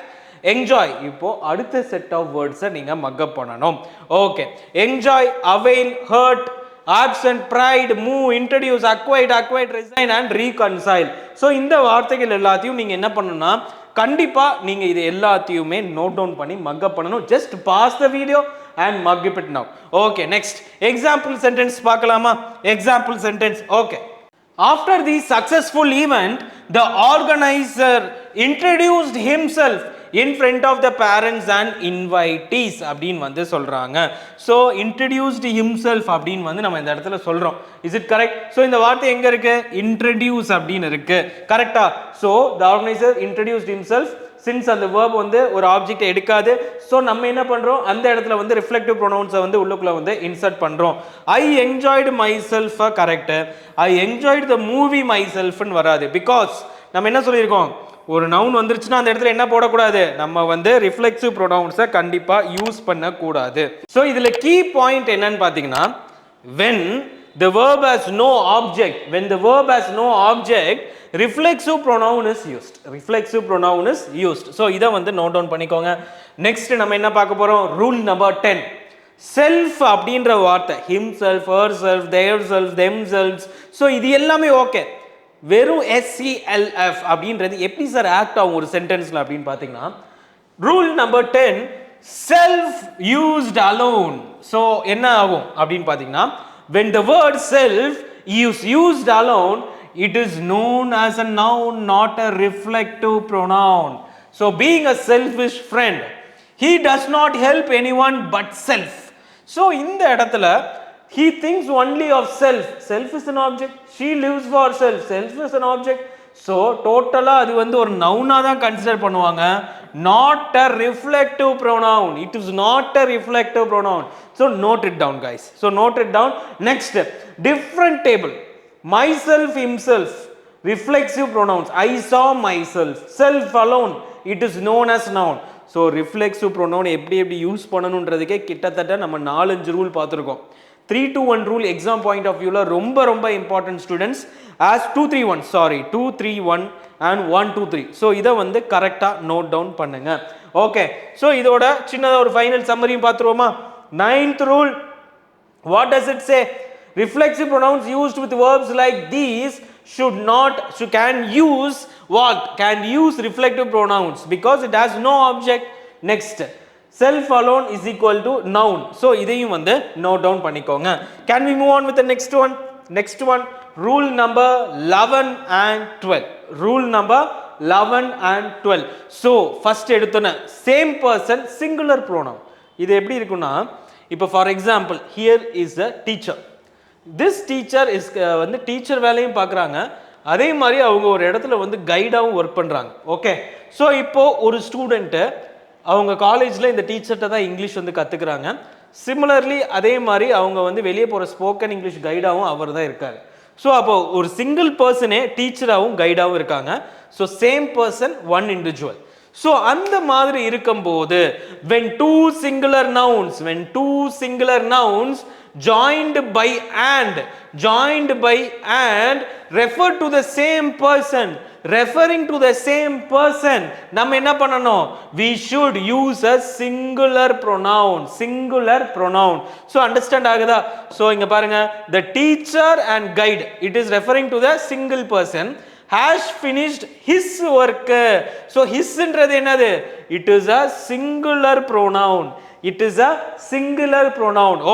enjoy. இப்போ அடுத்த செட் ஆஃப் வேர்ட்ஸை நீங்க மக்கப் பண்ணணும். Okay, enjoy, avail, hurt, absent, pride, move, introduce, acquire, resign and reconcile. ஸோ இந்த வார்த்தைகள் எல்லாத்தையும் நீங்க என்ன பண்ணணும்னா கண்டிப்பா நீங்க இது எல்லாத்தையுமே நோட் டவுன் பண்ணி மக்கப் பண்ணணும். Just pause the video and mug it now. Okay, next example sentence பார்க்கலாமா? Example sentence. Okay, after the successful event the organizer introduced himself in front of the parents and invitees அப்படின்னு வந்து சொல்றாங்க. So introduced himself அப்படின்னு வந்து நம்ம இந்த இடத்துல சொல்றோம். Is it correct? So இந்த வார்த்தை எங்க இருக்கு? Introduce அப்படின்னு இருக்கு. கரெக்ட்டா? So the organizer introduced himself. Since அந்த verb வந்து ஒரு ஆப்ஜெக்ட் எடுக்காது, ஸோ நம்ம என்ன பண்றோம், அந்த இடத்துல வந்து ரிஃப்ளெக்டிவ் ப்ரொனவுன்ஸை வந்து உள்ளுக்குள்ள வந்து இன்சர்ட் பண்றோம். I enjoyed myself correct, I enjoyed the movie மை செல்ஃப்னு வராது. பிகாஸ் நம்ம என்ன சொல்லியிருக்கோம், ஒரு நவுன் வந்துருச்சுன்னா அந்த இடத்துல என்ன போடக்கூடாது, நம்ம வந்து ரிஃப்ளெக்சிவ் ப்ரொனவுன்ஸை கண்டிப்பா யூஸ் பண்ணக்கூடாது. ஸோ இதுல கீ பாயிண்ட் என்னன்னு பார்த்தீங்கன்னா, when the verb has no object, when the verb has no object, reflexive pronoun is used. Reflexive pronoun is used. So இத வந்து நோட் டவுன் பண்ணிக்கோங்க. நெக்ஸ்ட் நம்ம என்ன பார்க்க போறோம், ரூல் நம்பர் 10. செல்ஃப் அப்படின்ற வார்த்தை himself, herself, theirself, themselves, so இது எல்லாமே ஓகே. வெறும் SELF அப்படின்றது எப்படி சார் ஆக்ட் ஆகும் ஒரு சென்டென்ஸ்ல அப்படின்னு பார்த்தீங்கன்னா, rule number 10, self used alone. So என்ன ஆகும் அப்படின்னு பார்த்தீங்கன்னா, when the word self is used alone, it is known as a noun, not a reflective pronoun. So being a selfish friend, he does not help anyone but self. So இந்த இடத்துல he thinks only of self. Self is an object, she lives for self, self is an object. So டோட்டலா அது வந்து ஒரு நவுனா தான் கன்சிடர் பண்ணுவாங்க, not a reflective pronoun. It is not a reflective pronoun. So note it down guys. So note it down. Next, different table. Myself, himself, reflexive pronouns. I saw myself. Self alone, it is known as noun. So reflexive pronoun எப்படி யூஸ் பண்ணணும்ன்றதுக்கே கிட்டத்தட்ட நம்ம 4-5 ரூல் பார்த்துருக்கோம். 3-2-1 ரூல் எக்ஸாம் பாயிண்ட் ஆஃப் வியூல ரொம்ப ரொம்ப important students. as 2-3-1 and 1-2-3. So இதை வந்து கரெக்டாக நோட் டவுன் பண்ணுங்க. ஓகே, ஸோ இதோட சின்னதாக ஒரு final சம்மரியும் பார்த்துருவோமா. 9th rule, what does it say? Reflexive pronouns used with verbs like these can use what? Can use reflective pronouns because it has no object. Next, self alone is equal to noun. So இதையும் வந்து note down பண்ணிக்கோங்க. Can we move on with the next one? Next one, rule number 11 and 12. Rule number 11 and 12. So first எடுத்தோன்னா same person singular pronoun. இது எப்படி இருக்குன்னா, இப்போ for example here is a teacher. This teacher is வந்து டீச்சர் வேலையும் பார்க்குறாங்க, அதே மாதிரி அவங்க ஒரு இடத்துல வந்து கைடாகவும் ஒர்க் பண்ணுறாங்க. ஓகே, ஸோ இப்போது ஒரு ஸ்டூடெண்ட்டு அவங்க காலேஜில் இந்த டீச்சர்கிட்ட தான் இங்கிலீஷ் வந்து கற்றுக்குறாங்க. சிமிலர்லி அதே மாதிரி அவங்க வந்து வெளியே போகிற ஸ்போக்கன் இங்கிலீஷ் கைடாகவும் அவர் தான் இருக்கார். ஸோ அப்போது ஒரு சிங்கிள் பர்சனே டீச்சராகவும் கைடாகவும் இருக்காங்க. So same person, one individual. So அந்த மாதிரி இருக்கும்போது when two singular nouns joined by and refer to the same person, referring to the same person, நம்ம என்ன பண்ணணும், we should use a singular pronoun. So understand ஆகுதா? so இங்க பாருங்க, the teacher and guide, it is referring to the single person, has finished his work. So his என்றது என்னது, it is a singular pronoun.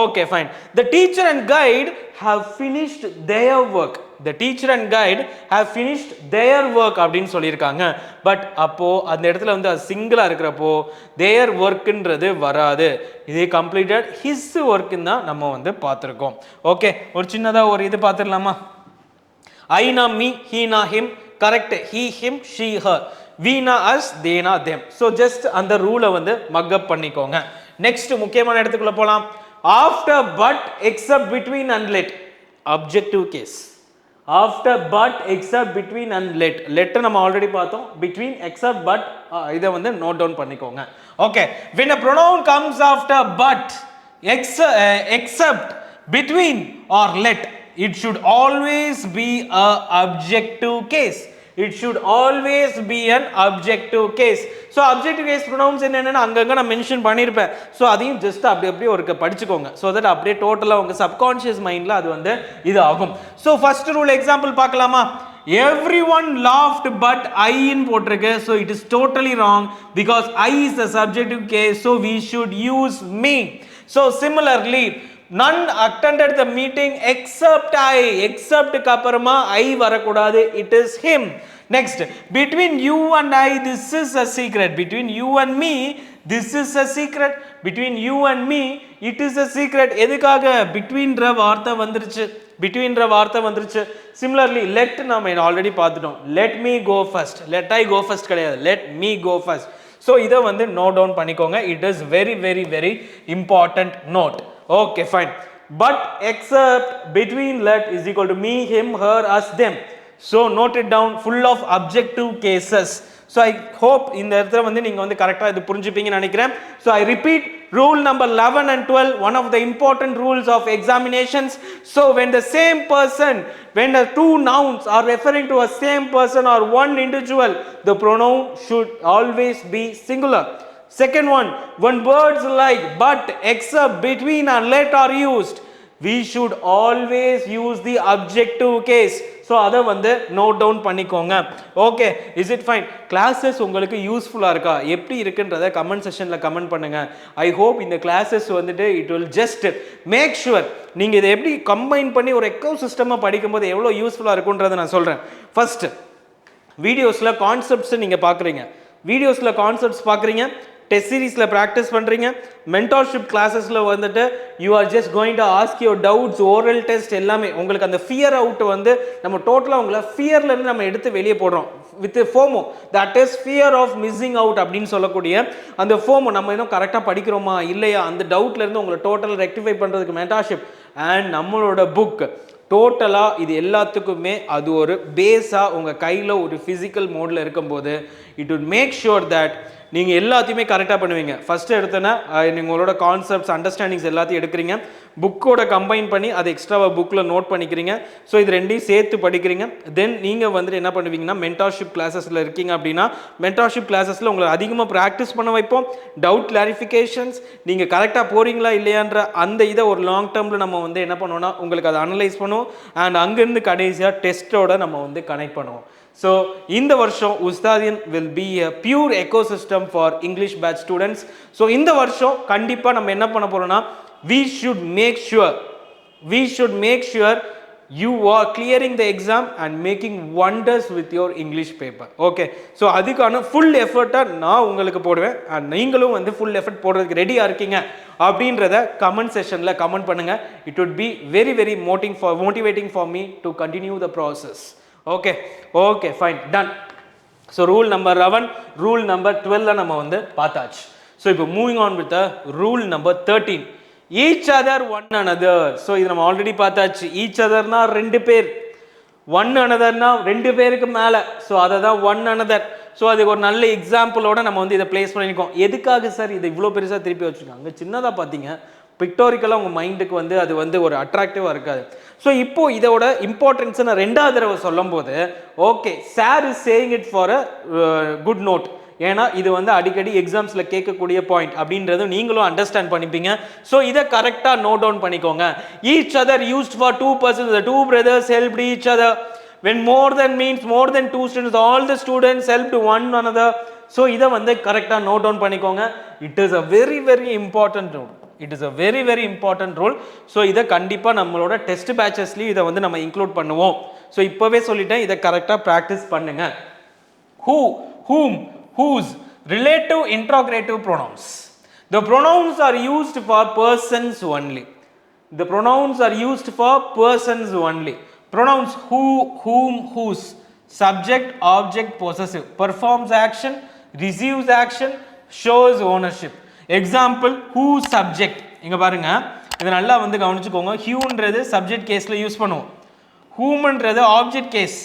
Okay, fine. The teacher and guide have finished their work. அப்படின்னு சொல்லியிருக்காங்க. பட் அப்போ அந்த இடத்துல வந்து அது சிங்கிளா இருக்கிறப்போ their workன்றது வராது. இதே completed his work தான் நம்ம வந்து பார்த்துருக்கோம். ஓகே, ஒரு சின்னதா ஒரு இது பார்த்துடலாமா. I na me, he na him, correct, he him, she her, we na us, they na them. So just அந்த ரூலை வந்து மக் அப் பண்ணிக்கோங்க. நெக்ஸ்ட் முக்கியமான இடத்துக்குள்ள போலாம். after but except between and let, objective case. after but except between and let நம்ம ஆல்ரெடி பார்த்தோம். between, except, but இதை வந்து நோட் டவுன் பண்ணிக்கோங்க. Okay, when a pronoun comes after but, except, between or let, it should always be a objective case. So objective case pronouns என்னன்னா அங்கங்க நான் மென்ஷன் பண்ணிருப்பேன். சோ அதையும் ஜஸ்ட் அப்படியே ஒரு படிச்சுக்கோங்க. so that அப்படியே டோட்டலா உங்க சப்கான்ஷியஸ் மைண்ட்ல அது வந்து இது ஆகும். so first rule example பார்க்கலாமா. everyone laughed but I in போட்டிருக்கு. so it is totally wrong because I is a subjective case, so we should use me. so similarly, none attended the meeting except I. except க்கு அப்புறமா I வரக்கூடாது, it is him. Next, between you and I this is a secret. Between you and me this is a secret. Between you and me it is a secret. எதுக்காக between ற வார்த்தை வந்துருச்சு, between ற வார்த்தை வந்துருச்சு. Similarly let நாம ஆல்ரெடி பார்த்துட்டோம், let me go first. let I go first கிடையாது, let me go first. So இதை வந்து நோட் டவுன் பண்ணிக்கோங்க. it is very very very important note. Okay, fine. But except between let is equal to me, him, her, us, them. So note it down, full of objective cases. So I hope இந்த இடத்துல வந்து நீங்க வந்து கரெக்ட்டா இது புரிஞ்சுப்பீங்கன்னு நினைக்கிறேன். So I repeat rule number 11 and 12, one of the important rules of examinations. So when the same person, when the two nouns are referring to a same person or one individual, the pronoun should always be singular. Second one, when words like but, except, between and let are used, we should always use the objective case. So அதை வந்து நோட் டவுன் பண்ணிக்கோங்க. Okay, is it fine? Classes உங்களுக்கு யூஸ்ஃபுல்லாக இருக்கா, எப்படி இருக்குன்றதை கமெண்ட் செஷனில் கமெண்ட் பண்ணுங்க. ஐ ஹோப் இந்த கிளாஸஸ் வந்துட்டு it will just make sure நீங்கள் இதை எப்படி கம்பைன் பண்ணி ஒரு எக்கோ சிஸ்டமாக படிக்கும்போது எவ்வளோ யூஸ்ஃபுல்லாக இருக்குன்றதை நான் சொல்கிறேன். ஃபர்ஸ்ட், வீடியோஸில் கான்செப்ட்ஸ் நீங்கள் பார்க்குறீங்க, வீடியோஸில் கான்செப்ட்ஸ் பார்க்குறீங்க, டெஸ்ட் சீரீஸில் ப்ராக்டிஸ் பண்ணுறீங்க, மென்டார்ஷிப் கிளாஸஸில் வந்துட்டு you are just going to ask your doubts, oral test எல்லாமே உங்களுக்கு அந்த ஃபியர் அவுட் வந்து நம்ம டோட்டலாக உங்களை ஃபியர்லேருந்து நம்ம எடுத்து வெளியே போடுறோம். With FOMO, that is fear of missing out அப்படின்னு சொல்லக்கூடிய அந்த ஃபோமோ, நம்ம இன்னும் கரெக்டாக படிக்கிறோமா இல்லையா அந்த டவுட்லேருந்து உங்களை டோட்டல் ரெக்டிஃபை பண்ணுறதுக்கு மென்டார்ஷிப் அண்ட் நம்மளோட புக் டோட்டலாக இது எல்லாத்துக்குமே அது ஒரு பேஸாக உங்கள் கையில் ஒரு ஃபிசிக்கல் மோடில் இருக்கும்போது it would make sure that நீங்கள் எல்லாத்தையுமே கரெக்டாக பண்ணுவீங்க. ஃபஸ்ட்டு எடுத்தோன்னா நீங்கள் உங்களோட கான்செப்ட்ஸ் அண்டர்ஸ்டாண்டிங்ஸ் எல்லாத்தையும் எடுக்கிறீங்க, புக்கோட கம்பைன் பண்ணி அதை எக்ஸ்ட்ராவாக புக்கில் நோட் பண்ணிக்கிறீங்க. ஸோ இது ரெண்டையும் சேர்த்து படிக்கிறீங்க. தென் நீங்கள் வந்துட்டு என்ன பண்ணுவீங்கன்னா மென்டார்ஷிப் கிளாஸஸில் இருக்கீங்க அப்படின்னா மென்டார்ஷிப் கிளாஸஸில் உங்களை அதிகமாக ப்ராக்டிஸ் பண்ண வைப்போம். டவுட் கிளாரிஃபிகேஷன்ஸ், நீங்கள் கரெக்டாக போகிறீங்களா இல்லையான்ற அந்த இதை ஒரு லாங் டேர்மில் நம்ம வந்து என்ன பண்ணுவோம்னா உங்களுக்கு அதை அனலைஸ் பண்ணுவோம். அண்ட் அங்கேருந்து கடைசியாக டெஸ்ட்டோட நம்ம வந்து கனெக்ட் பண்ணுவோம். So இந்த வருஷம் Ustadian will be a pure ecosystem for English batch students. So இந்த வருஷம் கண்டிப்பாக நம்ம என்ன பண்ண போறோம்னா we should make sure you are clearing the exam and making wonders with your English paper. Okay, so அதுக்கான full effort நான் உங்களுக்கு போடுவேன் and நீங்களும் வந்து full effort போடுறதுக்கு ரெடியாக இருக்கீங்க அப்படின்றத கமெண்ட் செஷனில் கமெண்ட் பண்ணுங்க. It would be very very motivating for me to continue the process. Okay, fine, done. So rule number 11, rule number 12 நம்ம வந்து பார்த்தாச்சு. So இப்போ moving on with the rule number 13, each other one another. So இது நம்ம ஆல்ரெடி பார்த்தாச்சு. each otherனா ரெண்டு பேர், one anotherனா ரெண்டு பேருக்கு மேலே, ஸோ அதை தான் one another. ஸோ அதுக்கு ஒரு நல்ல எக்ஸாம்பிளோட நம்ம வந்து இதை பிளேஸ் பண்ணியிருக்கோம். எதுக்காக சார் இது இவ்வளோ பெருசாக திருப்பி வச்சுருக்காங்க? சின்னதாக பார்த்தீங்க, பிக்டோரிக்கலாக உங்கள் மைண்டுக்கு வந்து அது வந்து ஒரு அட்ராக்டிவாக இருக்காது. ஸோ இப்போ இதோட இம்பார்ட்டன்ஸை நான் ரெண்டாவது தடவை சொல்லும் போது okay sir is saying it for a good note, ஏன்னா இது வந்து அடிக்கடி எக்ஸாம்ஸில் கேட்கக்கூடிய பாயிண்ட் அப்படின்றது நீங்களும் அண்டர்ஸ்டாண்ட் பண்ணிப்பீங்க. ஸோ இதை கரெக்டாக நோட் டவுன் பண்ணிக்கோங்க. Each other used for 2 persons, the two brothers helped each other. When more than means more than 2 students, all the students helped one another. So இதை வந்து கரெக்டாக நோட் டவுன் பண்ணிக்கோங்க. It is a very very important rule. It is a very very important rule. So இதை கண்டிப்பாக நம்மளோட டெஸ்ட் பேட்சஸ்லையும் இதை வந்து நம்ம இன்க்ளூட் பண்ணுவோம். ஸோ இப்போவே சொல்லிட்டேன், இதை கரெக்டாக ப்ராக்டிஸ் பண்ணுங்க. who, whom, whose, relative interrogative pronouns. The pronouns are used for persons only. The pronouns are used for persons only. Pronouns who, whom, whose, subject, object, possessive, performs action, receives action, shows ownership. Example, who subject. இங்க பாருங்க, இதை நல்லா வந்து கவனிச்சுக்கோங்க. ஹூன்றது சப்ஜெக்ட் கேஸ்ல யூஸ் பண்ணுவோம், whomன்றது ஆப்ஜெக்ட் கேஸ்,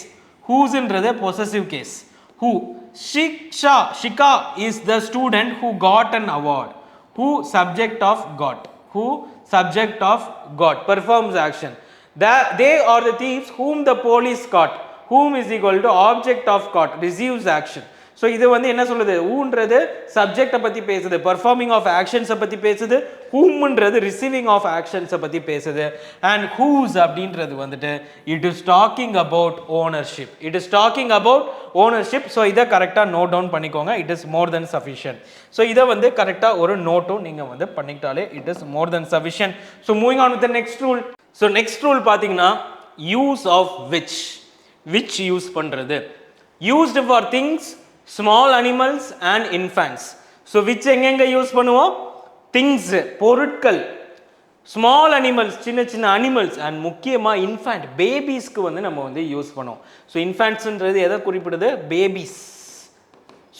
whoseன்றது possessive case. who, Shika is the student who got an award. Who, subject of got. Who, subject of got, performs action. They are the thieves whom the police caught. Whom is equal to object of caught, receives action. So இது வந்து என்ன சொல்லுது, ஊன்றது சப்ஜெக்டை பற்றி பேசுது, பர்ஃபார்மிங் ஆஃப் ஆக்ஷன்ஸை பற்றி பேசுது, ஹூம்ன்றது ரிசீவிங் ஆஃப் ஆக்ஷன்ஸை பற்றி பேசுது, அண்ட் ஹூஸ் அப்படின்றது வந்துட்டு it is talking about ownership. It is talking about ownership. So இதை கரெக்டாக நோட் டவுன் பண்ணிக்கோங்க. It is more than sufficient. So இதை வந்து கரெக்டாக ஒரு நோட்டும் நீங்கள் வந்து பண்ணிக்கிட்டாலே it is more than sufficient. So moving on with the next rule. So next rule பார்த்தீங்கன்னா யூஸ் ஆஃப் விச் யூஸ் பண்ணுறது. Used for things, small animals and infants. So which எங்கெங்க யூஸ் பண்ணுவோம், திங்ஸ் பொருட்கள், ஸ்மால் அனிமல்ஸ் சின்ன சின்ன அனிமல்ஸ், அண்ட் முக்கியமாக இன்ஃபேண்ட் பேபிஸ்க்கு வந்து நம்ம வந்து யூஸ் பண்ணுவோம். ஸோ இன்ஃபேண்ட்ஸ்ன்றது எதை குறிப்பிடுது, babies.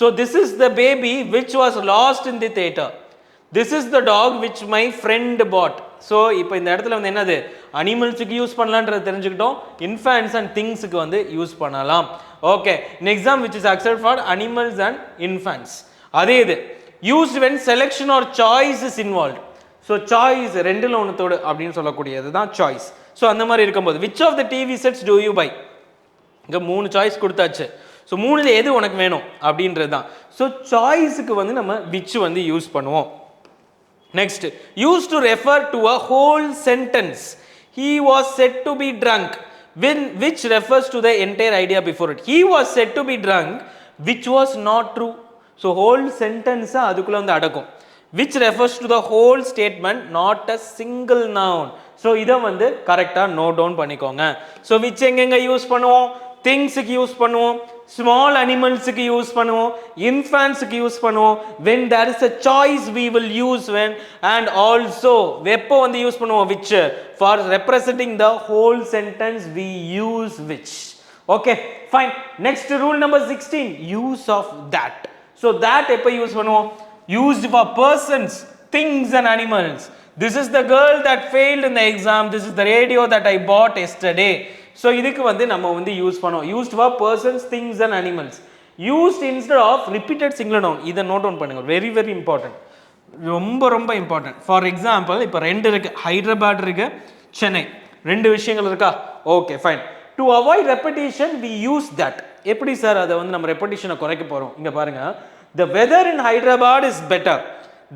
So this is the baby which was lost in the theatre. This is the dog which my friend bought. So இப்போ இந்த இடத்துல வந்து என்னது, அனிமல்ஸுக்கு யூஸ் பண்ணலான்றது தெரிஞ்சுக்கிட்டோம், இன்ஃபேண்ட்ஸ் அண்ட் திங்ஸுக்கு வந்து யூஸ் பண்ணலாம். Okay, exam which is accept for animals and infants. அதே இது used when selection or choice is involve. So choice ரெண்டில் ஒன்றுத்தோடு அப்படின்னு சொல்லக்கூடியது தான் சாய்ஸ். ஸோ அந்த மாதிரி இருக்கும்போது which of the TV sets do you buy, இங்கே 3 சாய்ஸ் கொடுத்தாச்சு. ஸோ 3ல் எது உனக்கு வேணும் அப்படின்றது தான். ஸோ சாய்ஸுக்கு வந்து நம்ம விச் வந்து யூஸ் பண்ணுவோம். Next, used to refer to a whole sentence. He was said to be drunk, which refers to the entire idea before it. He was said to be drunk, which was not true. So whole sentence அதுக்குள்ள வந்து அடக்கும். Which refers to the whole statement, not a single noun. So இதை வந்து கரெக்டாக நோட் டவுன் பண்ணிக்கோங்க. ஸோ which எங்கெங்க யூஸ் பண்ணுவோம், திங்ஸுக்கு யூஸ் பண்ணுவோம், ஸ்மால் அனிமல்ஸுக்கு யூஸ் பண்ணுவோம், இன்ஃபேன்ட்ஸுக்கு யூஸ் பண்ணுவோம். when there is a choice we will use when, and also எப்போ வந்து யூஸ் பண்ணுவோம் which. for representing the whole sentence we use which. okay fine. next rule number 16, use of that. so that எப்போ யூஸ் பண்ணுவோம், used for persons, things and animals. this is the girl that failed in the exam, this is the radio that I bought yesterday. So இதுக்கு வந்து நம்ம வந்து யூஸ் பண்ணுவோம். Used for persons, things and animals. Used instead of repeated singular noun. இதை நோட் டவுன் பண்ணுங்க, வெரி வெரி இம்பார்ட்டன்ட், ரொம்ப ரொம்ப இம்பார்ட்டன்ட். ஃபார் எக்ஸாம்பிள் இப்போ 2 இருக்கு, ஹைதராபாத் இருக்கு, சென்னை, 2 விஷயங்கள் இருக்கா. Okay fine. To avoid repetition we use that. எப்படி சார் அதை வந்து நம்ம ரெப்படிஷனை குறைக்க போகிறோம், இங்கே பாருங்க. The weather in Hyderabad is better.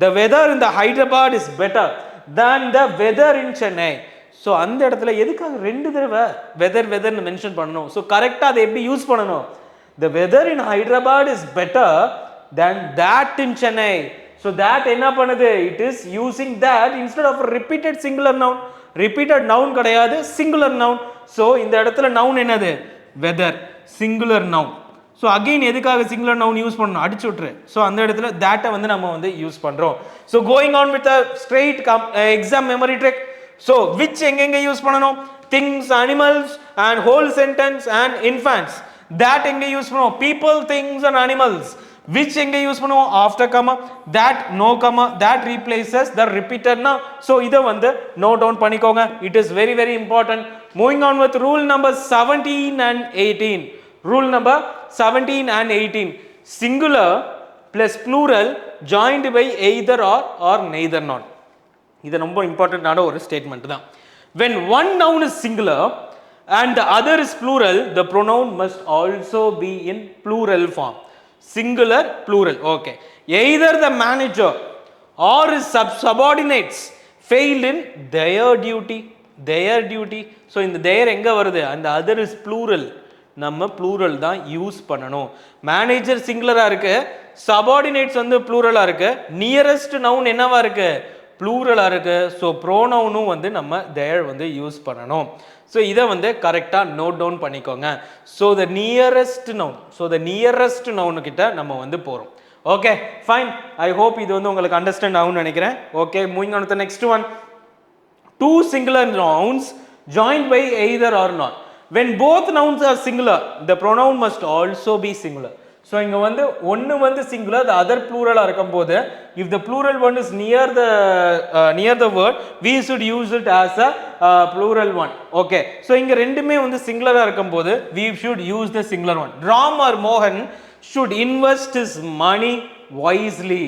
The weather in the Hyderabad is better than the weather in Chennai. So அந்த இடத்துல எதுக்காக 2 தடவை வெதர்னு மென்ஷன் பண்ணணும். ஸோ கரெக்டாக அதை எப்படி யூஸ் பண்ணணும், the weather in Hyderabad is better than that in Chennai. So that என்ன பண்ணுது, it is using that instead of repeated singular noun. Repeated noun கிடையாது, சிங்குலர் நவுன். ஸோ இந்த இடத்துல நவுன் என்னது, weather, singular noun. So again எதுக்காக சிங்குலர் நவுன் யூஸ் பண்ணணும், அடிச்சு விட்டுரு. ஸோ அந்த இடத்துல தேட்டை வந்து நம்ம வந்து யூஸ் பண்ணுறோம். So going on with straight exam memory trick. So which எங்கெங்க யூஸ் பண்ணணும், things, animals and whole sentence and infants. That எங்கே யூஸ் பண்ணுவோம், people, things and animals. Which எங்கே யூஸ் பண்ணுவோம், after comma, that no comma, that replaces the ரிப்பீட்டட்னா. ஸோ இதை வந்து நோட் டவுன் பண்ணிக்கோங்க. It is very very important. Moving on with rule number 17 and 18. Rule number 17 and 18. Singular plus plural joined by either or neither nor. இது ரொம்ப இம்பார்ட்டன்டான ஒரு ஸ்டேட்மெண்ட் தான். when one noun is singular and the other is plural, the pronoun must also be in plural form. singular, plural. okay, either the manager or his subordinates failed in their duty. so இந்த their எங்க வருது, அந்த other is plural, நம்ம plural தான் யூஸ் பண்ணணும். மேனேஜர் சிங்குலரா இருக்கு, சபார்டினேட்ஸ் வந்து ப்ளூரலா இருக்கு, நியரஸ்ட் நவுன் என்னவா இருக்கு, ப்ளூரலாக இருக்குது. ஸோ ப்ரோனவுனும் வந்து நம்ம தேர் வந்து யூஸ் பண்ணணும். ஸோ இதை வந்து கரெக்டாக நோட் டவுன் பண்ணிக்கோங்க. ஸோ த நியரஸ்ட் நவுனுக்கிட்ட நம்ம வந்து போகிறோம். Okay fine. ஐ ஹோப் இது வந்து உங்களுக்கு அண்டர்ஸ்டாண்ட் ஆகும்னு நினைக்கிறேன். Okay moving on to the next one. 2 singular nouns joined by either or not. when both nouns are singular, the pronoun must also be singular. So இங்கே வந்து ஒன்று வந்து சிங்குலர், த அதர் ப்ளூரலாக இருக்கும்போது if the plural one is near the word we should use it as a plural one. Okay so இங்கே ரெண்டுமே வந்து சிங்குலராக இருக்கும்போது we should use the singular one. Ram or மோகன் should invest his money wisely.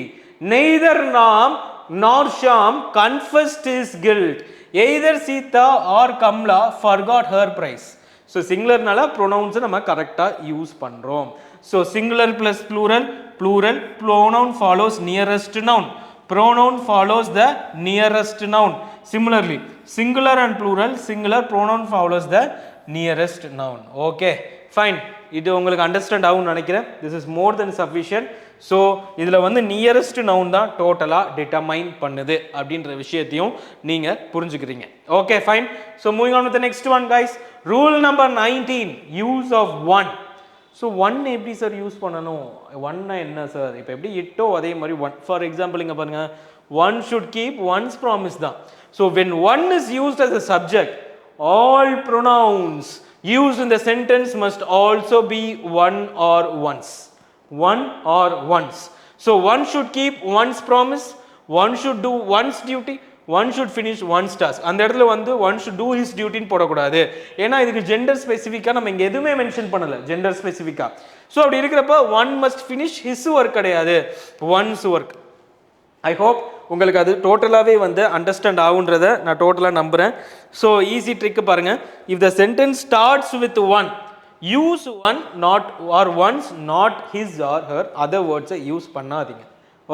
Neither நாம் nor Shyam confessed his guilt. Either Sita or Kamla forgot her prize. So சிங்குலர்னால ப்ரொனவுன்ஸை நம்ம கரெக்டாக யூஸ் பண்ணுறோம். So singular plus plural, plural, pronoun follows nearest noun. Pronoun follows the nearest noun. Similarly, singular and plural, singular pronoun follows the nearest noun. Okay, fine. இது உங்களுக்கு அண்டர்ஸ்டாண்ட் ஆகும்னு நினைக்கிறேன். This is more than sufficient. So இதில் வந்து நியரஸ்ட் நவுன் தான் டோட்டலாக டிட்டர்மைன் பண்ணுது அப்படின்ற விஷயத்தையும் நீங்கள் புரிஞ்சுக்கிறீங்க. Okay fine. So moving on with next one guys. Rule number 19, use of one. So one எப்படி சார் யூஸ் பண்ணணும்? ஒன்னா என்ன சார்? இப்போ எப்படி இட்டோ அதே மாதிரி ஒன். ஃபார் எக்ஸாம்பிள் இங்கே பாருங்க, one should keep one's promise தான். So when one is used as a subject, all pronouns used in the sentence must also be one or once. One or once. So one should keep one's promise, one should do one's duty, one should finish one's task. அந்த இடத்துல வந்து one should do his duty ன்னு போடக்கூடாது. ஏன்னா இதுக்கு ஜெண்டர் ஸ்பெசிஃபிக்காக நம்ம இங்கே எதுவுமே மென்ஷன் பண்ணல, ஜெண்டர் ஸ்பெசிஃபிக்காக. ஸோ அப்படி இருக்கிறப்ப one must finish his work கிடையாது, ஒன்ஸ் ஒர்க். ஐ ஹோப் உங்களுக்கு அது டோட்டலாகவே வந்து அண்டர்ஸ்டாண்ட் ஆகுன்றதை நான் டோட்டலாக நம்புகிறேன். ஸோ ஈஸி ட்ரிக்கு பாருங்கள். If the sentence starts with one, use one not or one's, not his or her, other வேர்ட்ஸை யூஸ் பண்ணாதீங்க.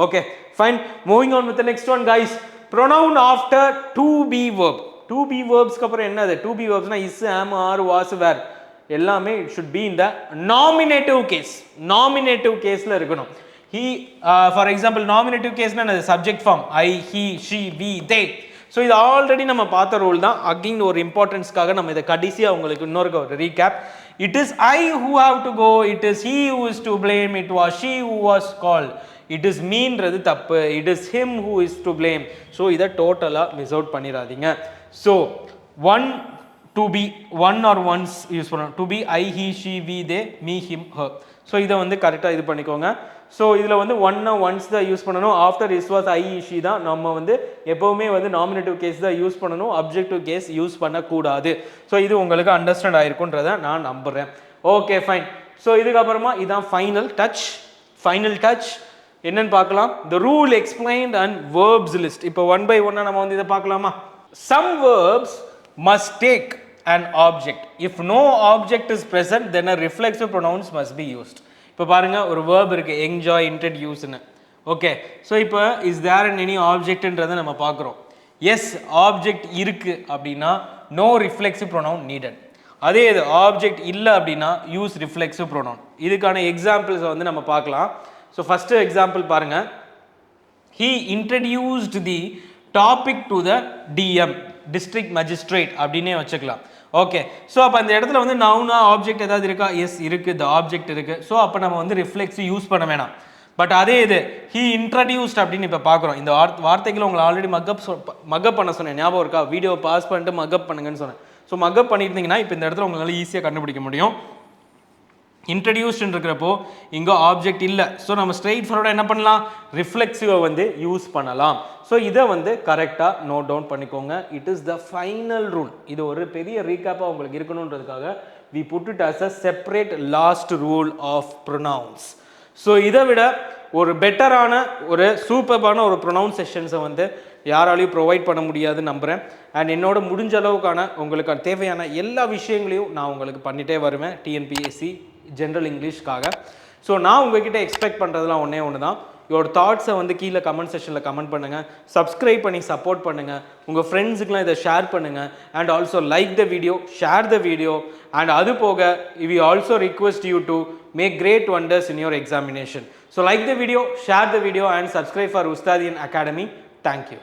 Okay fine. Moving on with next one guys. Pronoun after to be verb. To be வேர்ப்ஸ்க்கு அப்புறம் என்னது? டு பி வேர்ப்ஸ்னா is, am, R, was, were எல்லாமே should be in the nominative case. Nominative கேஸில் இருக்கணும். He, for example, nominative case na subject form I, he, she, we, they. So இது ஆல்ரெடி நம்ம பார்த்த ரூல் தான். அகைன் ஒரு இம்பார்ட்டன்ஸ்க்காக நம்ம இதை கடைசியாக உங்களுக்கு இன்னொரு recap. It is I who have to go, it is he who is to blame, it was she who was called. It is meன்றது தப்பு, it is him who is to blame. So இதை டோட்டலாக மிஸ் அவுட் பண்ணிடாதீங்க. So one to be, one or one's use பண்ணணும். To be I, he, she, we, they, me, him, her. So இதை வந்து கரெக்டாக இது பண்ணிக்கோங்க. ஸோ இதில் வந்து ஒன்னை ஒன்ஸ் தான் யூஸ் பண்ணணும். After his, was, I, she தான் நம்ம வந்து எப்போவுமே வந்து நாமினேட்டிவ் கேஸ் தான் யூஸ் பண்ணணும், அப்ஜெக்டிவ் கேஸ் யூஸ் பண்ணக்கூடாது. ஸோ இது உங்களுக்கு அண்டர்ஸ்டாண்ட் ஆயிருக்குன்றதை நான் நம்புகிறேன். Okay fine. ஸோ இதுக்கப்புறமா இதான் ஃபைனல் டச். ஃபைனல் டச் என்னன்னு பார்க்கலாம். The rule explained and verbs list. இப்போ ஒன் பை ஒன்னாக நம்ம வந்து இதை பார்க்கலாமா? Some verbs must take an object. If no object is present, then a reflexive pronouns must be used. இப்போ பாருங்க, ஒரு verb இருக்கு, enjoy, introduce-னு. ஓகே, ஸோ இப்போ இஸ் தேர் இன் எனி ஆப்ஜெக்ட்ன்றதை நம்ம பார்க்குறோம். எஸ், ஆப்ஜெக்ட் இருக்கு அப்படின்னா நோ ரிஃப்ளெக்சிவ் ப்ரொனவுன் நீடட். அதே இது ஆப்ஜெக்ட் இல்லை அப்படின்னா யூஸ் ரிஃப்ளெக்சிவ் ப்ரொனவுன். இதுக்கான எக்ஸாம்பிள்ஸை வந்து நம்ம பார்க்கலாம். ஸோ ஃபர்ஸ்ட் எக்ஸாம்பிள் பாருங்க. He introduced the topic to the DM, district magistrate அப்படின்னே வச்சுக்கலாம். ஓகே, ஸோ அப்போ அந்த இடத்துல வந்து நவுனா ஆப்ஜெக்ட் ஏதாவது இருக்கா? எஸ் இருக்குது, த ஆப்ஜெக்ட் இருக்குது. ஸோ அப்போ நம்ம வந்து ரிஃப்ளெக்ஸிவ் யூஸ் பண்ண வேணாம். பட் அதே இது ஹீ இன்ட்ரடியூஸ்ட் அப்படின்னு இப்போ பார்க்குறோம். இந்த வார்த்தைகளை உங்களை ஆல்ரெடி மக்கப் பண்ண சொன்னேன், ஞாபகம் இருக்கா? வீடியோ பாஸ் பண்ணிட்டு மக்கப் பண்ணுங்கன்னு சொன்னேன். ஸோ மக்கப் பண்ணியிருந்தீங்கன்னா இப்போ இந்த இடத்துல உங்களால் ஈஸியாக கண்டுபிடிக்க முடியும். இன்ட்ரடியூஸ்ட் இருக்கிறப்போ இங்கே ஆப்ஜெக்ட் இல்லை. ஸோ நம்ம ஸ்ட்ரெயிட் ஃபார்வர்டாக என்ன பண்ணலாம்? ரிஃப்ளெக்சிவை வந்து யூஸ் பண்ணலாம். ஸோ இதை வந்து கரெக்டாக நோட் டவுன் பண்ணிக்கோங்க. It is the final rule. இது ஒரு பெரிய ரீகேப்பாக உங்களுக்கு இருக்கணுன்றதுக்காக we put it as a separate last rule of pronouns. So இதை விட ஒரு பெட்டரான ஒரு சூப்பர்பான ஒரு ப்ரொனவுன்சேஷன்ஸை வந்து யாராலையும் ப்ரொவைட் பண்ண முடியாதுன்னு நம்புகிறேன். அண்ட் என்னோட முடிஞ்ச அளவுக்கான உங்களுக்கு தேவையான எல்லா விஷயங்களையும் நான் உங்களுக்கு பண்ணிகிட்டே வருவேன் டிஎன்பிஎஸ்சி ஜென்ரல் இங்கிலீஷ்க்காக. ஸோ நான் உங்ககிட்ட எக்ஸ்பெக்ட் பண்ணுறதுலாம் ஒன்று தான். யோட தாட்ஸை வந்து கீழே கமெண்ட் செக்ஷனில் கமெண்ட் பண்ணுங்கள், சப்ஸ்கிரைப் பண்ணி சப்போர்ட் பண்ணுங்கள், உங்கள் ஃப்ரெண்ட்ஸுக்கெலாம் இதை ஷேர் பண்ணுங்கள். And also like the video, share the video. And அது போக we also request you to make great wonders in your examination. So like the video, share the video and subscribe for Ustadian Academy. Thank you.